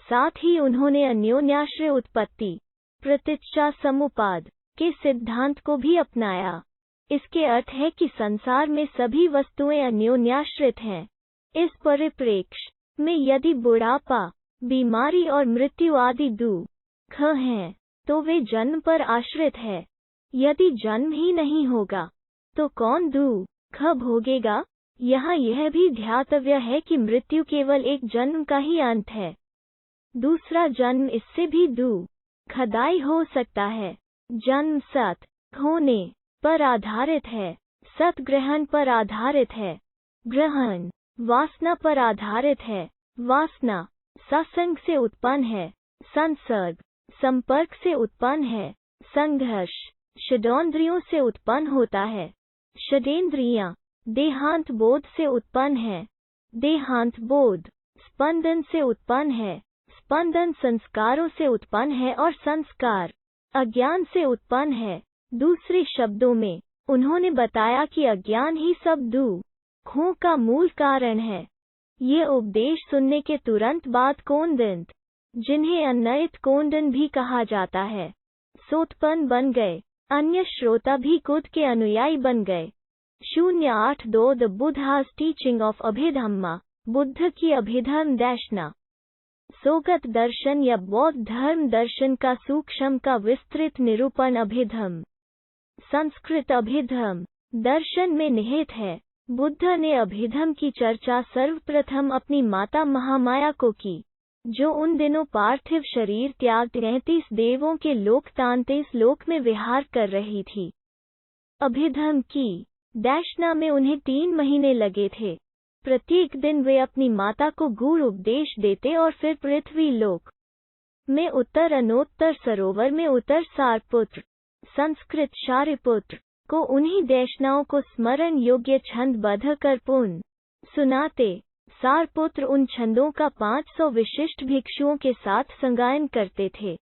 साथ ही उन्होंने अन्योन्याश्रय उत्पत्ति प्रतीक्षा समुपाद के सिद्धांत को भी अपनाया। इसके अर्थ है कि संसार में सभी वस्तुएं अन्योन्याश्रित हैं। इस परिप्रेक्ष्य में यदि बुढ़ापा, बीमारी और मृत्यु आदि दुख हैं तो वे जन्म पर आश्रित है। यदि जन्म ही नहीं होगा तो कौन दुख भोगेगा? यहाँ यह भी ध्यातव्य है कि मृत्यु केवल एक जन्म का ही अंत है। दूसरा जन्म इससे भी दुखदायी हो सकता है। जन्म सत होने पर आधारित है, सत ग्रहण पर आधारित है, ग्रहण वासना पर आधारित है, वासना सत्संग से उत्पन्न है, संसर्ग संपर्क से उत्पन्न है, संघर्ष षडेंद्रियों से उत्पन्न होता है, षडेंद्रियां देहांत बोध से उत्पन्न है, देहांत बोध स्पंदन से उत्पन्न है, स्पंदन संस्कारों से उत्पन्न है और संस्कार अज्ञान से उत्पन्न है। दूसरे शब्दों में उन्होंने बताया कि अज्ञान ही सब दुखों का मूल कारण है। ये उपदेश सुनने के तुरंत बाद कोंदंत, जिन्हें अन्नयित कोंडन भी कहा जाता है, सोत्पन्न बन गए। अन्य श्रोता भी खुद के अनुयायी बन गए। 082 the Buddhas teaching of Abhidhamma, Buddha की अभिधर्म दर्शना। सोगत दर्शन या बौद्ध धर्म दर्शन का सूक्ष्म का विस्तृत निरूपण अभिधम्म संस्कृत अभिधर्म दर्शन में निहित है। बुद्ध ने अभिधम्म की चर्चा सर्वप्रथम अपनी माता महामाया को की, जो उन दिनों पार्थिव शरीर त्याग 33 देवों के लोक 33 लोक में विहार कर रही थी। अभिधम्म की दर्शना में उन्हें 3 महीने लगे थे। प्रत्येक दिन वे अपनी माता को गूढ़ उपदेश देते और फिर पृथ्वी लोक में उत्तर अनोत्तर सरोवर में उत्तर सारपुत्र संस्कृत शारिपुत्र को उन्हीं दर्शनाओं को स्मरण योग्य छंदबद्ध कर पुन सुनाते। सारपुत्र उन छंदों का 500 विशिष्ट भिक्षुओं के साथ संगायन करते थे।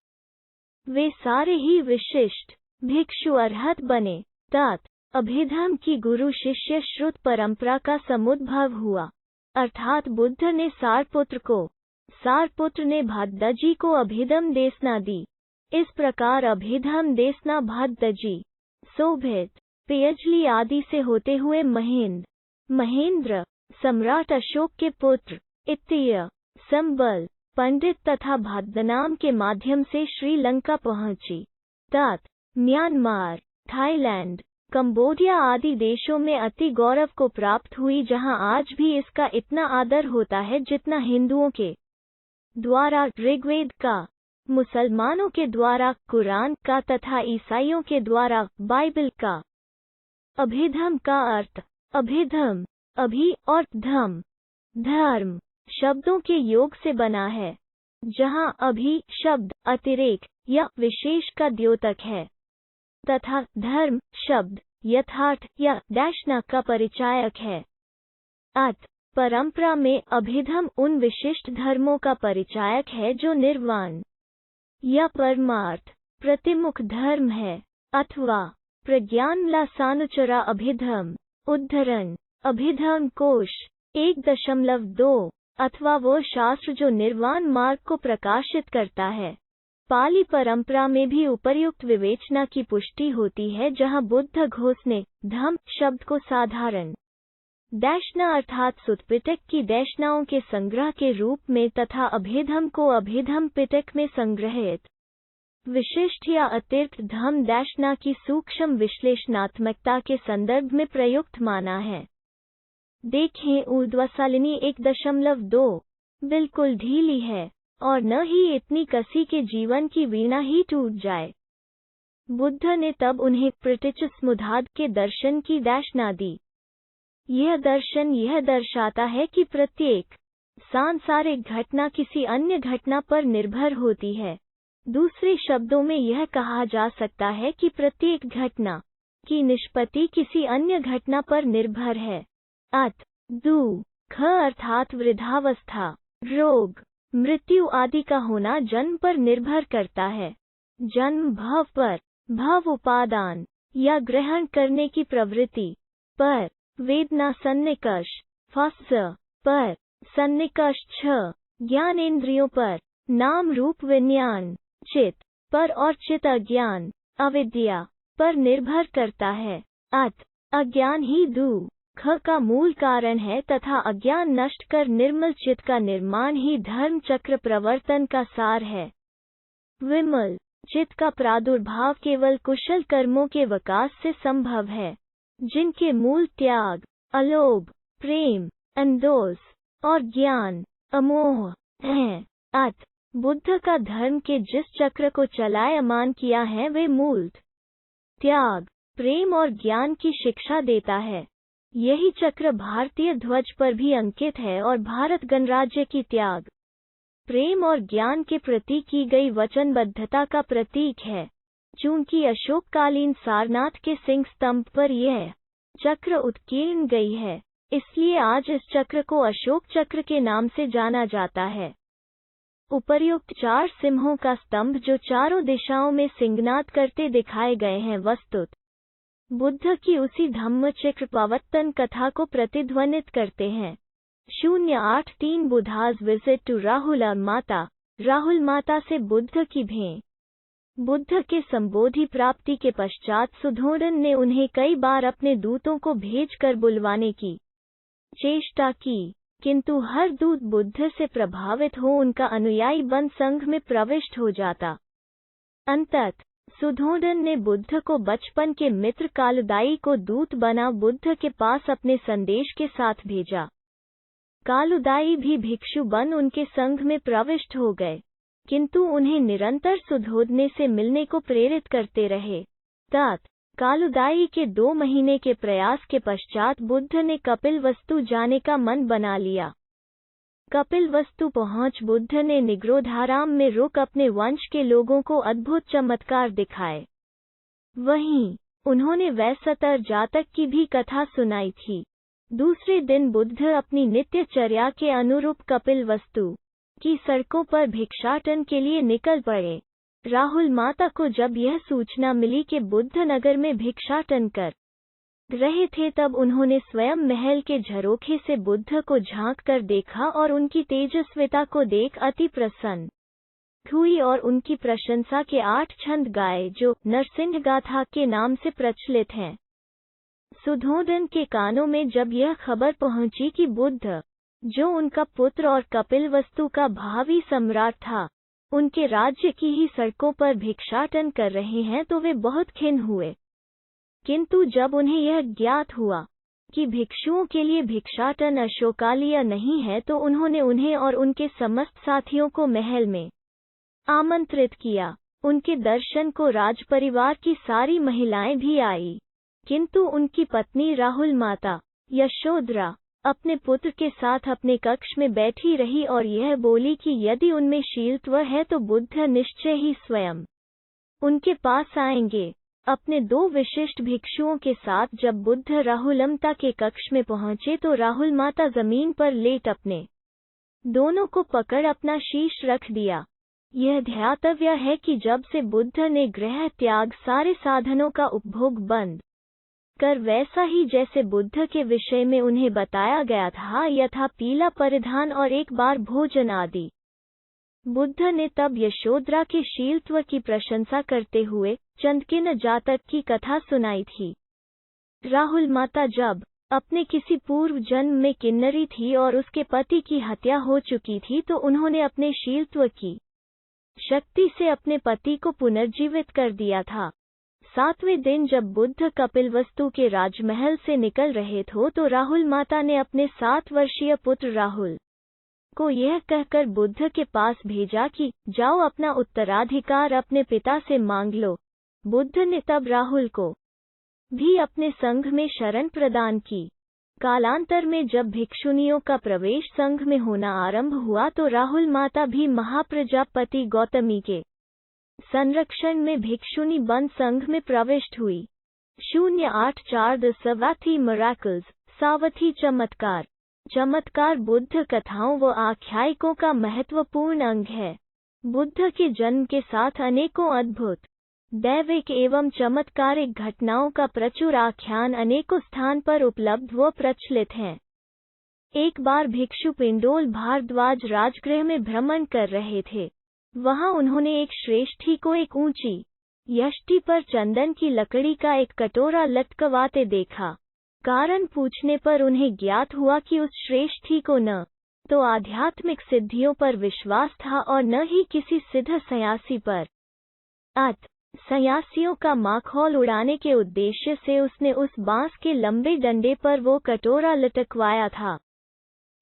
वे सारे ही विशिष्ट भिक्षु अरहत बने। तात अभिधम्म की गुरु शिष्य श्रुत परंपरा का समुद्भव हुआ, अर्थात बुद्ध ने सारपुत्र को, सारपुत्र ने भद्दजी को अभिधम्म देशना दी। इस प्रकार अभिधम्म देशना भद्दजी, शोभित, पेयजली आदि से होते हुए महेंद्र, सम्राट अशोक के पुत्र, इत्तीय, संबल, पंडित तथा भद्दनाम के माध्यम से श्रीलंका पहुंची। तात म्यांमार, थाईलैंड, कंबोडिया आदि देशों में अति गौरव को प्राप्त हुई, जहां आज भी इसका इतना आदर होता है जितना हिंदुओं के द्वारा ऋग्वेद का, मुसलमानों के द्वारा कुरान का तथा ईसाइयों के द्वारा बाइबल का। अभिधम्म का अर्थ अभिधम्म, अभि और धर्म शब्दों के योग से बना है, जहां अभि शब्द अतिरेक या विशेष का द्योतक है। तथा धर्म शब्द यथार्थ या दैशना का परिचायक है। अत परंपरा में अभिधम उन विशिष्ट धर्मों का परिचायक है जो निर्वाण या परमार्थ प्रतिमुख धर्म है, अथवा प्रज्ञानला सानुचरा अभिधम उद्धरण अभिधम कोश 1.2 अथवा वो शास्त्र जो निर्वाण मार्ग को प्रकाशित करता है। पाली परंपरा में भी उपर्युक्त विवेचना की पुष्टि होती है, जहाँ बुद्ध घोष ने धम्म शब्द को साधारण दैशना अर्थात सुत्त पिटक की दैशनाओं के संग्रह के रूप में तथा अभिधम को अभिधम पिटक में संग्रहित विशिष्ट या अतिरिक्त धम्म दैशना की सूक्ष्म विश्लेषणात्मकता के संदर्भ में प्रयुक्त माना है। देखें ऊर्ध्वशालिनी 1.2 बिल्कुल ढीली है और न ही इतनी कसी के जीवन की वीणा ही टूट जाए। बुद्ध ने तब उन्हें प्रटिचस्मुदाद के दर्शन की दैशना दी। यह दर्शन यह दर्शाता है कि प्रत्येक सांसारिक घटना किसी अन्य घटना पर निर्भर होती है। दूसरे शब्दों में यह कहा जा सकता है कि प्रत्येक घटना की निष्पत्ति किसी अन्य घटना पर निर्भर है। अत दुख अर्थात वृद्धावस्था, रोग, मृत्यु आदि का होना जन्म पर निर्भर करता है। जन्म भव पर, भव उपादान या ग्रहण करने की प्रवृत्ति पर, वेदना सन्निकर्ष फस पर, सन्निकर्ष ज्ञानेंद्रियों पर, नाम रूप विज्ञान चित्त पर और चित्त अज्ञान अविद्या पर निर्भर करता है। अत अज्ञान ही दुख का मूल कारण है तथा अज्ञान नष्ट कर निर्मल चित्त का निर्माण ही धर्म चक्र प्रवर्तन का सार है। विमल चित्त का प्रादुर्भाव केवल कुशल कर्मों के विकास से संभव है, जिनके मूल त्याग, अलोभ, प्रेम, अंदोष और ज्ञान, अमोह हैं। अत बुद्ध का धर्म के जिस चक्र को चलायमान किया है वे मूल त्याग, प्रेम और ज्ञान की शिक्षा देता है। यही चक्र भारतीय ध्वज पर भी अंकित है और भारत गणराज्य की त्याग, प्रेम और ज्ञान के प्रति की गई वचनबद्धता का प्रतीक है। चूंकि अशोककालीन सारनाथ के सिंह स्तंभ पर यह चक्र उत्कीर्ण गई है, इसलिए आज इस चक्र को अशोक चक्र के नाम से जाना जाता है। उपर्युक्त 4 सिंहों का स्तंभ जो चारों दिशाओं में सिंहनाद करते दिखाए गए हैं, वस्तुत बुद्ध की उसी धम्मचक्र प्रवर्तन कथा को प्रतिध्वनित करते हैं। 083 बुद्धाज विजिट टू राहुल माता, राहुल माता से बुद्ध की भेंट। बुद्ध के संबोधि प्राप्ति के पश्चात सुधोधन ने उन्हें कई बार अपने दूतों को भेजकर बुलवाने की चेष्टा की, किंतु हर दूत बुद्ध से प्रभावित हो उनका अनुयायी बन संघ में प्रविष्ट हो जाता। अंतत सुधोधन ने बुद्ध को बचपन के मित्र कालुदाई को दूत बना बुद्ध के पास अपने संदेश के साथ भेजा। कालुदाई भी भिक्षु बन उनके संघ में प्रविष्ट हो गए, किंतु उन्हें निरंतर सुधोधने से मिलने को प्रेरित करते रहे। तत् कालुदाई के 2 महीने के प्रयास के पश्चात बुद्ध ने कपिलवस्तु जाने का मन बना लिया। कपिलवस्तु पहुंच बुद्ध ने निग्रोधाराम में रुक अपने वंश के लोगों को अद्भुत चमत्कार दिखाए। वहीं उन्होंने वैसतर जातक की भी कथा सुनाई थी। दूसरे दिन बुद्ध अपनी नित्यचर्या के अनुरूप कपिलवस्तु की सड़कों पर भिक्षाटन के लिए निकल पड़े। राहुल माता को जब यह सूचना मिली कि बुद्ध नगर में भिक्षाटन कर रहे थे, तब उन्होंने स्वयं महल के झरोखे से बुद्ध को झांक कर देखा और उनकी तेजस्विता को देख अति प्रसन्न हुई और उनकी प्रशंसा के 8 छंद गाए जो नरसिंह गाथा के नाम से प्रचलित हैं। सुधोधन के कानों में जब यह खबर पहुंची कि बुद्ध, जो उनका पुत्र और कपिलवस्तु का भावी सम्राट था, उनके राज्य की ही सड़कों पर भिक्षाटन कर रहे हैं, तो वे बहुत खिन्न हुए। किंतु जब उन्हें यह ज्ञात हुआ कि भिक्षुओं के लिए भिक्षाटन अशोकालीय नहीं है, तो उन्होंने उन्हें और उनके समस्त साथियों को महल में आमंत्रित किया। उनके दर्शन को राजपरिवार की सारी महिलाएं भी आई, किंतु उनकी पत्नी राहुल माता यशोधरा अपने पुत्र के साथ अपने कक्ष में बैठी रही और यह बोली कि यदि उनमें शीलत्व है तो बुद्ध निश्चय ही स्वयं उनके पास आएंगे। अपने 2 विशिष्ट भिक्षुओं के साथ जब बुद्ध राहुलमता के कक्ष में पहुंचे तो राहुल माता जमीन पर लेट अपने दोनों को पकड़ अपना शीश रख दिया। यह ध्यातव्य है कि जब से बुद्ध ने गृह त्याग सारे साधनों का उपभोग बंद कर वैसा ही जैसे बुद्ध के विषय में उन्हें बताया गया था यथा पीला परिधान और एक बार भोजन आदि। बुद्ध ने तब यशोधरा के शीलत्व की प्रशंसा करते हुए चंदकिन जातक की कथा सुनाई थी। राहुल माता जब अपने किसी पूर्व जन्म में किन्नरी थी और उसके पति की हत्या हो चुकी थी तो उन्होंने अपने शीलत्व की शक्ति से अपने पति को पुनर्जीवित कर दिया था। 7वें दिन जब बुद्ध कपिलवस्तु के राजमहल से निकल रहे थे तो राहुल माता ने अपने 7 वर्षीय पुत्र राहुल को यह कहकर बुद्ध के पास भेजा कि जाओ अपना उत्तराधिकार अपने पिता से मांग लो। बुद्ध ने तब राहुल को भी अपने संघ में शरण प्रदान की। कालांतर में जब भिक्षुनियों का प्रवेश संघ में होना आरंभ हुआ तो राहुल माता भी महाप्रजापति गौतमी के संरक्षण में भिक्षुनी बन संघ में प्रविष्ट हुई। 084 द सवाथी मिरेकल्स, सावथी चमत्कार। चमत्कार बुद्ध कथाओं व आख्यायिकों का महत्वपूर्ण अंग है। बुद्ध के जन्म के साथ अनेकों अद्भुत दैविक एवं चमत्कारिक घटनाओं का प्रचुर आख्यान अनेकों स्थान पर उपलब्ध व प्रचलित हैं। एक बार भिक्षु पिंडोल भारद्वाज राजगृह में भ्रमण कर रहे थे। वहां उन्होंने एक श्रेष्ठी को एक ऊंची यष्टि पर चंदन की लकड़ी का एक कटोरा लटकवाते देखा। कारण पूछने पर उन्हें ज्ञात हुआ कि उस श्रेष्ठी को न तो आध्यात्मिक सिद्धियों पर विश्वास था और न ही किसी सिद्ध सन्यासी पर। सन्यासियों का माखौल उड़ाने के उद्देश्य से उसने उस बांस के लंबे डंडे पर वो कटोरा लटकवाया था।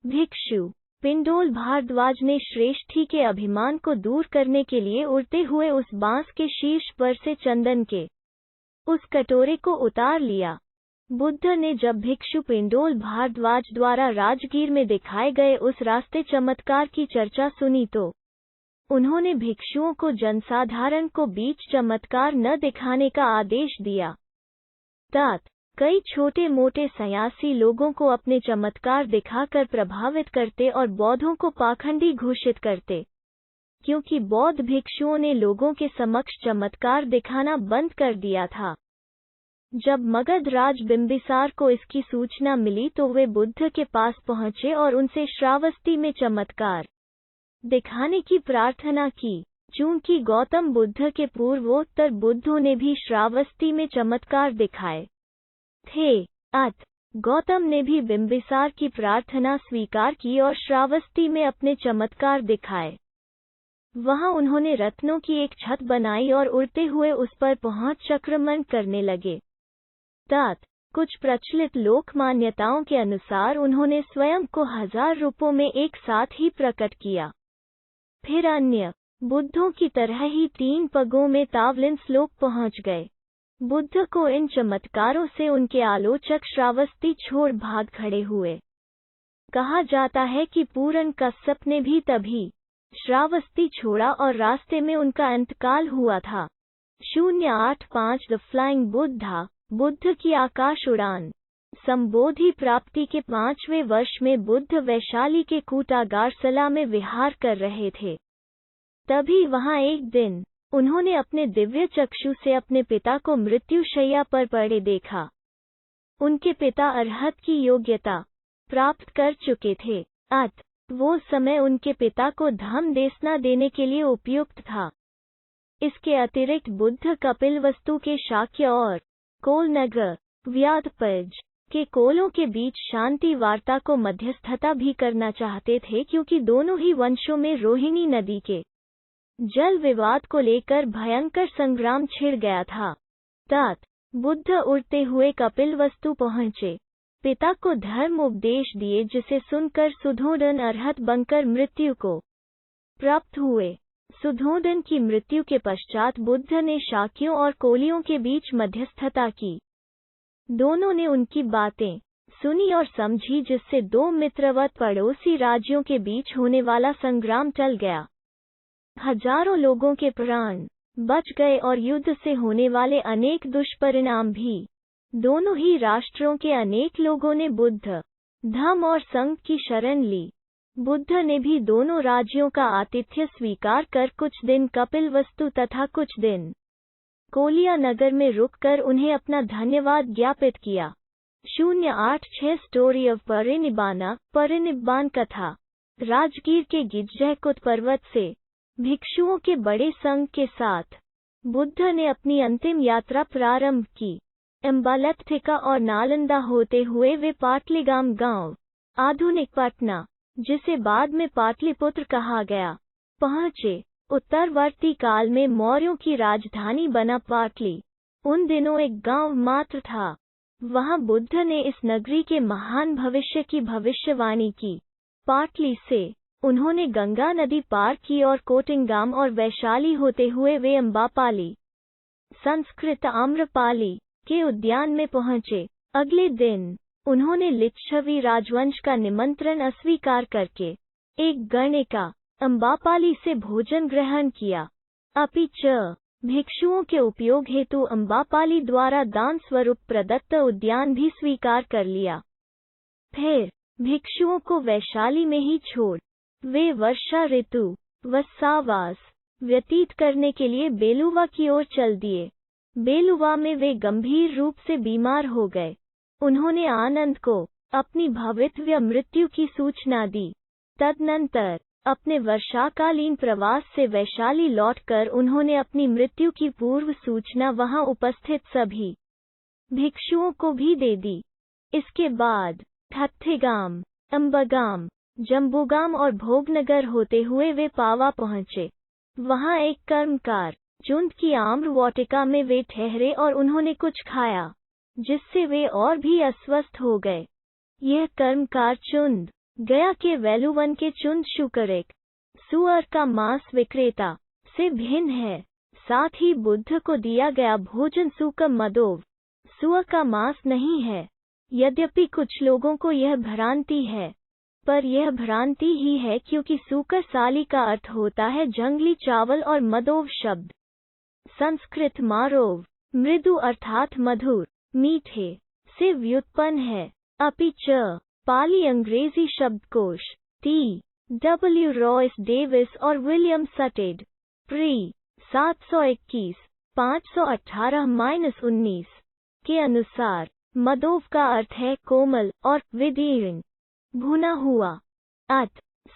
भिक्षु पिंडोल भारद्वाज ने श्रेष्ठी के अभिमान को दूर करने के लिए उड़ते हुए उस बांस के शीर्ष पर से चंदन के उस कटोरे को उतार लिया। बुद्ध ने जब भिक्षु पिंडोल भारद्वाज द्वारा राजगीर में दिखाए गए उस रास्ते चमत्कार की चर्चा सुनी तो उन्होंने भिक्षुओं को जनसाधारण को बीच चमत्कार न दिखाने का आदेश दिया। कई छोटे मोटे सन्यासी लोगों को अपने चमत्कार दिखाकर प्रभावित करते और बौद्धों को पाखंडी घोषित करते, क्योंकि बौद्ध भिक्षुओं ने लोगों के समक्ष चमत्कार दिखाना बंद कर दिया था। जब मगध राज बिंबिसार को इसकी सूचना मिली तो वे बुद्ध के पास पहुंचे और उनसे श्रावस्ती में चमत्कार दिखाने की प्रार्थना की। चूंकि गौतम बुद्ध के पूर्वोत्तर बुद्धों ने भी श्रावस्ती में चमत्कार दिखाए थे, गौतम ने भी बिंबिसार की प्रार्थना स्वीकार की और श्रावस्ती में अपने चमत्कार दिखाए। वहां उन्होंने रत्नों की एक छत बनाई और उड़ते हुए उस पर पहुंच चक्रमण करने लगे। कुछ प्रचलित लोक मान्यताओं के अनुसार उन्होंने स्वयं को 1000 रूपों में एक साथ ही प्रकट किया। फिर अन्य बुद्धों की तरह ही 3 पगों में तावलिन श्लोक पहुंच गए। बुद्ध को इन चमत्कारों से उनके आलोचक श्रावस्ती छोड़ भाग खड़े हुए। कहा जाता है कि पूरन कश्यप ने भी तभी श्रावस्ती छोड़ा और रास्ते में उनका अंतकाल हुआ था। 085 द फ्लाइंग बुद्धा, बुद्ध की आकाश उड़ान। संबोधि प्राप्ति के 5वें वर्ष में बुद्ध वैशाली के कूटागारसला में विहार कर रहे थे। तभी वहां एक दिन उन्होंने अपने दिव्य चक्षु से अपने पिता को मृत्युशैया पर पड़े देखा। उनके पिता अरहत की योग्यता प्राप्त कर चुके थे। वो समय उनके पिता को धम्म देशना देने के लिए उपयुक्त था। इसके अतिरिक्त बुद्ध कपिलवस्तु के शाक्य और कोलनगर व्याधपज के कोलों के बीच शांति वार्ता को मध्यस्थता भी करना चाहते थे, क्योंकि दोनों ही वंशों में रोहिणी नदी के जल विवाद को लेकर भयंकर संग्राम छिड़ गया था। बुद्ध उड़ते हुए कपिलवस्तु पहुंचे, पिता को धर्म उपदेश दिए, जिसे सुनकर सुधोधन अरहत बनकर मृत्यु को प्राप्त हुए। सुधोधन की मृत्यु के पश्चात बुद्ध ने शाक्यों और कोलियों के बीच मध्यस्थता की। दोनों ने उनकी बातें सुनी और समझी, जिससे 2 मित्रवत पड़ोसी राज्यों के बीच होने वाला संग्राम टल गया। हजारों लोगों के प्राण बच गए और युद्ध से होने वाले अनेक दुष्परिणाम भी। दोनों ही राष्ट्रों के अनेक लोगों ने बुद्ध धम्म और संघ की शरण ली। बुद्ध ने भी दोनों राज्यों का आतिथ्य स्वीकार कर कुछ दिन कपिलवस्तु तथा कुछ दिन कोलिया नगर में रुककर उन्हें अपना धन्यवाद ज्ञापित किया। 086 स्टोरी ऑफ परिनिब्बान कथा। राजगीर के गिज्जहकुट पर्वत से भिक्षुओं के बड़े संघ के साथ बुद्ध ने अपनी अंतिम यात्रा प्रारंभ की। अम्बालत्थिका और नालंदा होते हुए वे पाटलीगाम गांव, आधुनिक पटना, जिसे बाद में पाटलिपुत्र कहा गया, पहुंचे। उत्तरवर्ती काल में मौर्यों की राजधानी बना पाटली उन दिनों एक गांव मात्र था। वहां बुद्ध ने इस नगरी के महान भविष्य की भविष्यवाणी की। पाटली से उन्होंने गंगा नदी पार की और कोटिंगाम और वैशाली होते हुए वे अम्बापाली, संस्कृत आम्रपाली, के उद्यान में पहुंचे। अगले दिन उन्होंने लिच्छवी राजवंश का निमंत्रण अस्वीकार करके एक गणिका अम्बापाली से भोजन ग्रहण किया। अपिच भिक्षुओं के उपयोग हेतु अम्बापाली द्वारा दान स्वरूप प्रदत्त उद्यान भी स्वीकार कर लिया। फिर भिक्षुओं को वैशाली में ही छोड़ वे वर्षा ऋतु वत्सावास व्यतीत करने के लिए बेलुवा की ओर चल दिए। बेलुवा में वे गंभीर रूप से बीमार हो गए। उन्होंने आनंद को अपनी भविष्य मृत्यु की सूचना दी। तदनंतर अपने वर्षाकालीन प्रवास से वैशाली लौटकर उन्होंने अपनी मृत्यु की पूर्व सूचना वहां उपस्थित सभी भिक्षुओं को भी दे दी। इसके बाद ठट्ठेगाम, अम्बगाम, जम्बूगाम और भोगनगर होते हुए वे पावा पहुंचे। वहां एक कर्मकार चुंद की आम्र वाटिका में वे ठहरे और उन्होंने कुछ खाया, जिससे वे और भी अस्वस्थ हो गए। यह कर्मकार चुंद गया के वेलुवन के चुंद शुकरिक, सुअर का मांस विक्रेता, से भिन्न है। साथ ही बुद्ध को दिया गया भोजन सूका मदोव, सुअर का मांस नहीं है। यद्यपि कुछ लोगों को यह भ्रांति है, पर यह भ्रांति ही है, क्योंकि सूकर साली का अर्थ होता है जंगली चावल और मदोव शब्द संस्कृत मारोव, मृदु अर्थात मधुर, मीठे, से व्युत्पन्न है। अपिच पाली अंग्रेजी शब्दकोश T.W. रॉयस डेविस और विलियम सटेड प्री 721 518-19 के अनुसार मदोव का अर्थ है कोमल और विदीर्ण, भुना हुआ। अत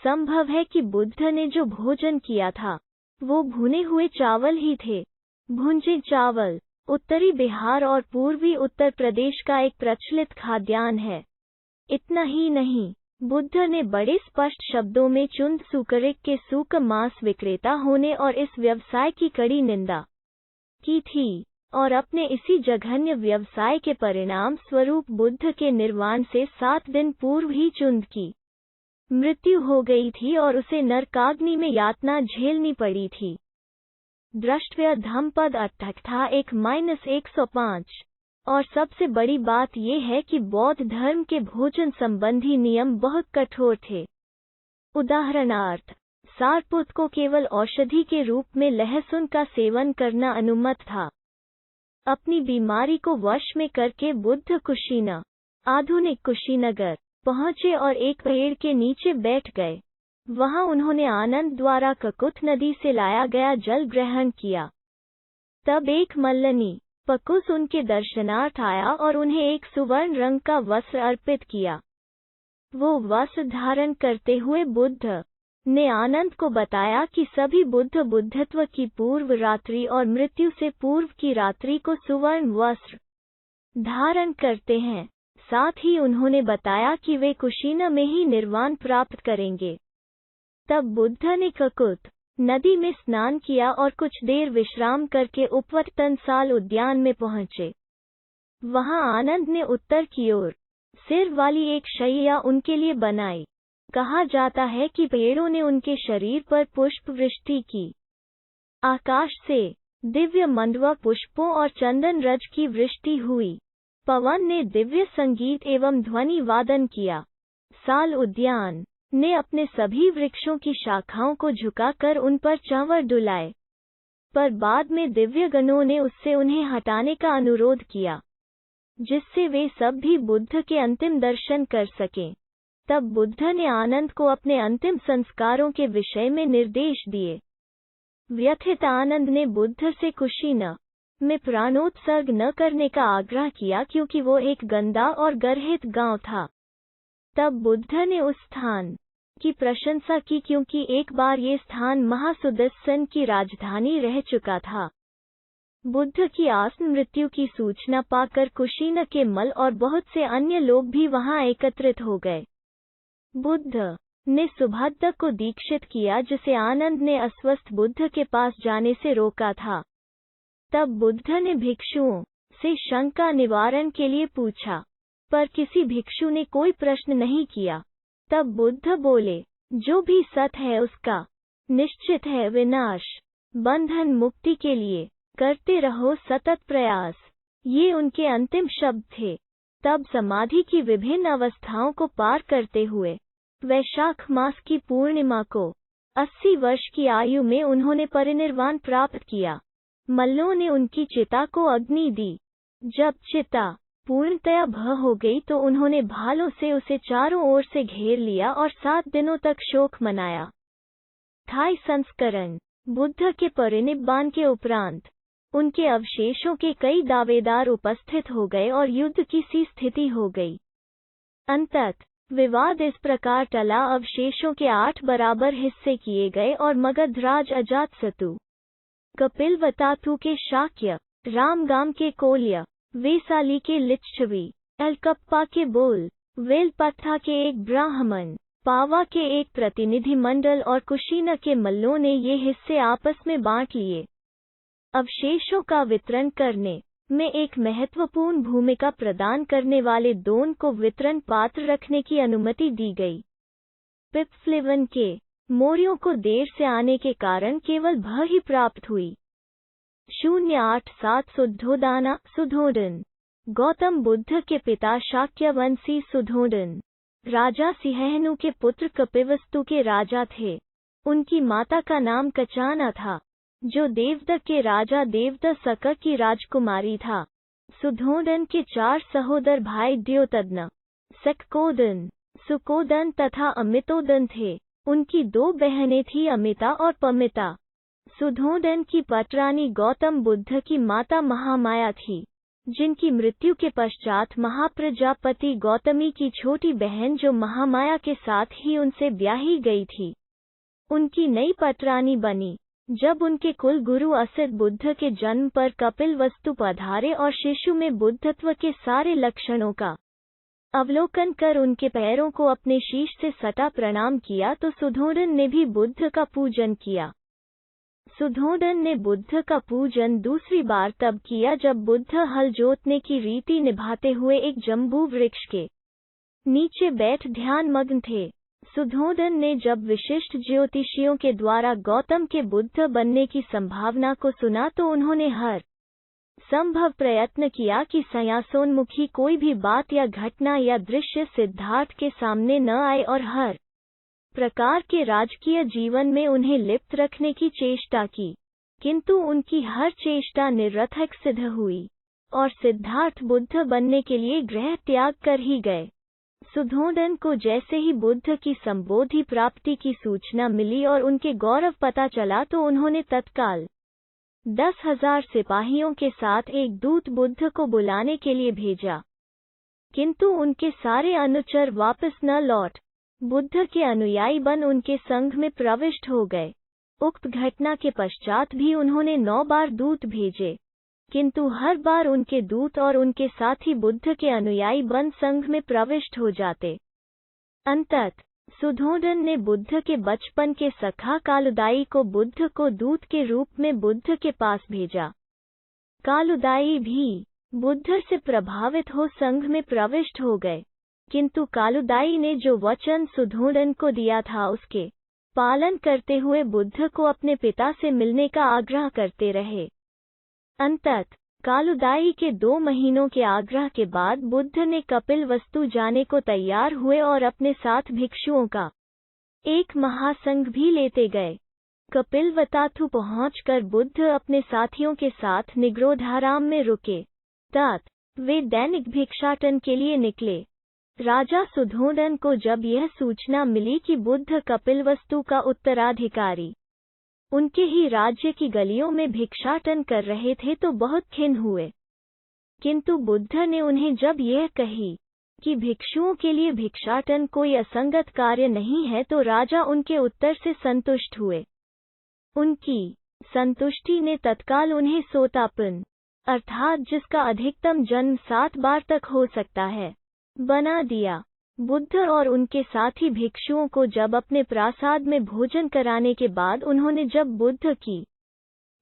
संभव है कि बुद्ध ने जो भोजन किया था वो भुने हुए चावल ही थे। भुंजे चावल उत्तरी बिहार और पूर्वी उत्तर प्रदेश का एक प्रचलित खाद्यान्न है। इतना ही नहीं, बुद्ध ने बड़े स्पष्ट शब्दों में चुंद सुकरिक के सूक मांस विक्रेता होने और इस व्यवसाय की कड़ी निंदा की थी, और अपने इसी जघन्य व्यवसाय के परिणाम स्वरूप बुद्ध के निर्वाण से 7 दिन पूर्व ही चुंद की मृत्यु हो गई थी और उसे नरकाग्नि में यातना झेलनी पड़ी थी। द्रष्टव्य धम्मपद अट्ठा 1-105। और सबसे बड़ी बात यह है कि बौद्ध धर्म के भोजन संबंधी नियम बहुत कठोर थे। उदाहरणार्थ, सारपुत को केवल औषधि के रूप में लहसुन का सेवन करना अनुमत था। अपनी बीमारी को वश में करके बुद्ध कुशीना, आधुनिक कुशीनगर, पहुंचे और एक पेड़ के नीचे बैठ गए। वहां उन्होंने आनंद द्वारा ककुथ नदी से लाया गया जल ग्रहण किया। तब एक मल्लनी पकुस उनके दर्शनार्थ आया और उन्हें एक सुवर्ण रंग का वस्त्र अर्पित किया। वो वस्त्र धारण करते हुए बुद्ध ने आनंद को बताया कि सभी बुद्ध बुद्धत्व की पूर्व रात्रि और मृत्यु से पूर्व की रात्रि को सुवर्ण वस्त्र धारण करते हैं। साथ ही उन्होंने बताया कि वे कुशीना में ही निर्वाण प्राप्त करेंगे। तब बुद्ध ने ककुत नदी में स्नान किया और कुछ देर विश्राम करके उपवटनसाल उद्यान में पहुंचे। वहां आनंद ने उत्तर की ओर सिर वाली एक शैया उनके लिए बनाई। कहा जाता है कि पेड़ों ने उनके शरीर पर पुष्प वृष्टि की। आकाश से दिव्य मंडवा पुष्पों और चंदन रज की वृष्टि हुई। पवन ने दिव्य संगीत एवं ध्वनि वादन किया। साल उद्यान ने अपने सभी वृक्षों की शाखाओं को झुकाकर उन पर चांवर डुलाए। पर बाद में दिव्यगणों ने उससे उन्हें हटाने का अनुरोध किया, जिससे वे सब भी बुद्ध के अंतिम दर्शन कर सकें। तब बुद्ध ने आनंद को अपने अंतिम संस्कारों के विषय में निर्देश दिए। व्यथित आनंद ने बुद्ध से कुशीन में प्राणोत्सर्ग न करने का आग्रह किया, क्योंकि वो एक गंदा और गर्हित गांव था। तब बुद्ध ने उस स्थान की प्रशंसा की, क्योंकि एक बार ये स्थान महासुदस्सन की राजधानी रह चुका था। बुद्ध की आसन मृत्यु की सूचना पाकर कुशीन के मल और बहुत से अन्य लोग भी वहां एकत्रित हो गए। बुद्ध ने सुभद्दा को दीक्षित किया, जिसे आनंद ने अस्वस्थ बुद्ध के पास जाने से रोका था। तब बुद्ध ने भिक्षुओं से शंका निवारण के लिए पूछा, पर किसी भिक्षु ने कोई प्रश्न नहीं किया। तब बुद्ध बोले, जो भी सत है उसका निश्चित है विनाश। बंधन मुक्ति के लिए करते रहो सतत प्रयास। ये उनके अंतिम शब्द थे। तब समाधि की विभिन्न अवस्थाओं को पार करते हुए वैशाख मास की पूर्णिमा को 80 वर्ष की आयु में उन्होंने परिनिर्वाण प्राप्त किया। मल्लों ने उनकी चिता को अग्नि दी। जब चिता पूर्णतया भस्म हो गई तो उन्होंने भालों से उसे चारों ओर से घेर लिया और 7 दिनों तक शोक मनाया। थाई संस्करण। बुद्ध के परिनिब्बान के उपरांत उनके अवशेषों के कई दावेदार उपस्थित हो गए और युद्ध की सी स्थिति हो गई। अंततः विवाद इस प्रकार टला, अवशेषों के 8 बराबर हिस्से किए गए और मगधराज अजातशत्रु, कपिलवस्तु के शाक्य, रामगाम के कोल्य, वेसाली के लिच्छवी, अलकप्पा के बोल, वेलपत्था के एक ब्राह्मण, पावा के एक प्रतिनिधि मंडल और कुशीन के मल्लों ने ये हिस्से आपस में बांट लिए। अवशेषों का वितरण करने में एक महत्वपूर्ण भूमिका प्रदान करने वाले दोन को वितरण पात्र रखने की अनुमति दी गई। पिप्पलिवन के मौर्यों को देर से आने के कारण केवल भ ही प्राप्त हुई। 087 शुद्धोदना सुधोधन। गौतम बुद्ध के पिता शाक्यवंशी सुधोधन राजा सिंहनु के पुत्र कपिलवस्तु के राजा थे। उनकी माता का नाम कचाना था, जो देवदत्त के राजा देवदत्त सक की राजकुमारी था। सुधोधन के 4 सहोदर भाई द्योतदन, सक्कोदन, सुकोदन तथा अमितोदन थे। उनकी 2 बहनें थीं, अमिता और पमिता। सुधोधन की पटरानी गौतम बुद्ध की माता महामाया थी, जिनकी मृत्यु के पश्चात महाप्रजापति गौतमी की छोटी बहन जो महामाया के साथ ही उनसे ब्याही गई थी, उनकी नई पटरानी बनी। जब उनके कुल गुरु असित बुद्ध के जन्म पर कपिलवस्तु पधारे और शिशु में बुद्धत्व के सारे लक्षणों का अवलोकन कर उनके पैरों को अपने शीश से सटा प्रणाम किया, तो सुधोधन ने भी बुद्ध का पूजन किया। सुधोधन ने बुद्ध का पूजन दूसरी बार तब किया जब बुद्ध हल जोतने की रीति निभाते हुए एक जम्बू वृक्ष के नीचे बैठ ध्यान मग्न थे। सुधोधन ने जब विशिष्ट ज्योतिषियों के द्वारा गौतम के बुद्ध बनने की संभावना को सुना तो उन्होंने हर संभव प्रयत्न किया कि संन्यासोन्मुखी कोई भी बात या घटना या दृश्य सिद्धार्थ के सामने न आए और हर प्रकार के राजकीय जीवन में उन्हें लिप्त रखने की चेष्टा की, किंतु उनकी हर चेष्टा निरर्थक सिद्ध हुई और सिद्धार्थ बुद्ध बनने के लिए गृह त्याग कर ही गए। सुधोधन को जैसे ही बुद्ध की संबोधि प्राप्ति की सूचना मिली और उनके गौरव पता चला तो उन्होंने तत्काल 10,000 सिपाहियों के साथ एक दूत बुद्ध को बुलाने के लिए भेजा, किंतु उनके सारे अनुचर वापस न लौट बुद्ध के अनुयायी बन उनके संघ में प्रविष्ट हो गए। उक्त घटना के पश्चात भी उन्होंने 9 बार दूत भेजे, किंतु हर बार उनके दूत और उनके साथी बुद्ध के अनुयायी बन संघ में प्रविष्ट हो जाते। अंततः सुधोधन ने बुद्ध के बचपन के सखा कालुदाई को बुद्ध को दूत के रूप में बुद्ध के पास भेजा। कालुदाई भी बुद्ध से प्रभावित हो संघ में प्रविष्ट हो गए, किंतु कालुदाई ने जो वचन सुधोधन को दिया था उसके पालन करते हुए बुद्ध को अपने पिता से मिलने का आग्रह करते रहे। अंततः कालुदाई के 2 महीनों के आग्रह के बाद बुद्ध ने कपिलवस्तु जाने को तैयार हुए और अपने साथ भिक्षुओं का एक महासंघ भी लेते गए। कपिलवताथु पहुंचकर बुद्ध अपने साथियों के साथ निग्रोधाराम में रुके। वे दैनिक भिक्षाटन के लिए निकले। राजा सुधोधन को जब यह सूचना मिली कि बुद्ध कपिलवस्तु का उत्तराधिकारी उनके ही राज्य की गलियों में भिक्षाटन कर रहे थे तो बहुत खिन्न हुए। किंतु बुद्ध ने उन्हें जब यह कही कि भिक्षुओं के लिए भिक्षाटन कोई असंगत कार्य नहीं है तो राजा उनके उत्तर से संतुष्ट हुए। उनकी संतुष्टि ने तत्काल उन्हें सोतापन अर्थात जिसका अधिकतम जन्म 7 बार तक हो सकता है बना दिया। बुद्ध और उनके साथी भिक्षुओं को जब अपने प्रासाद में भोजन कराने के बाद उन्होंने जब बुद्ध की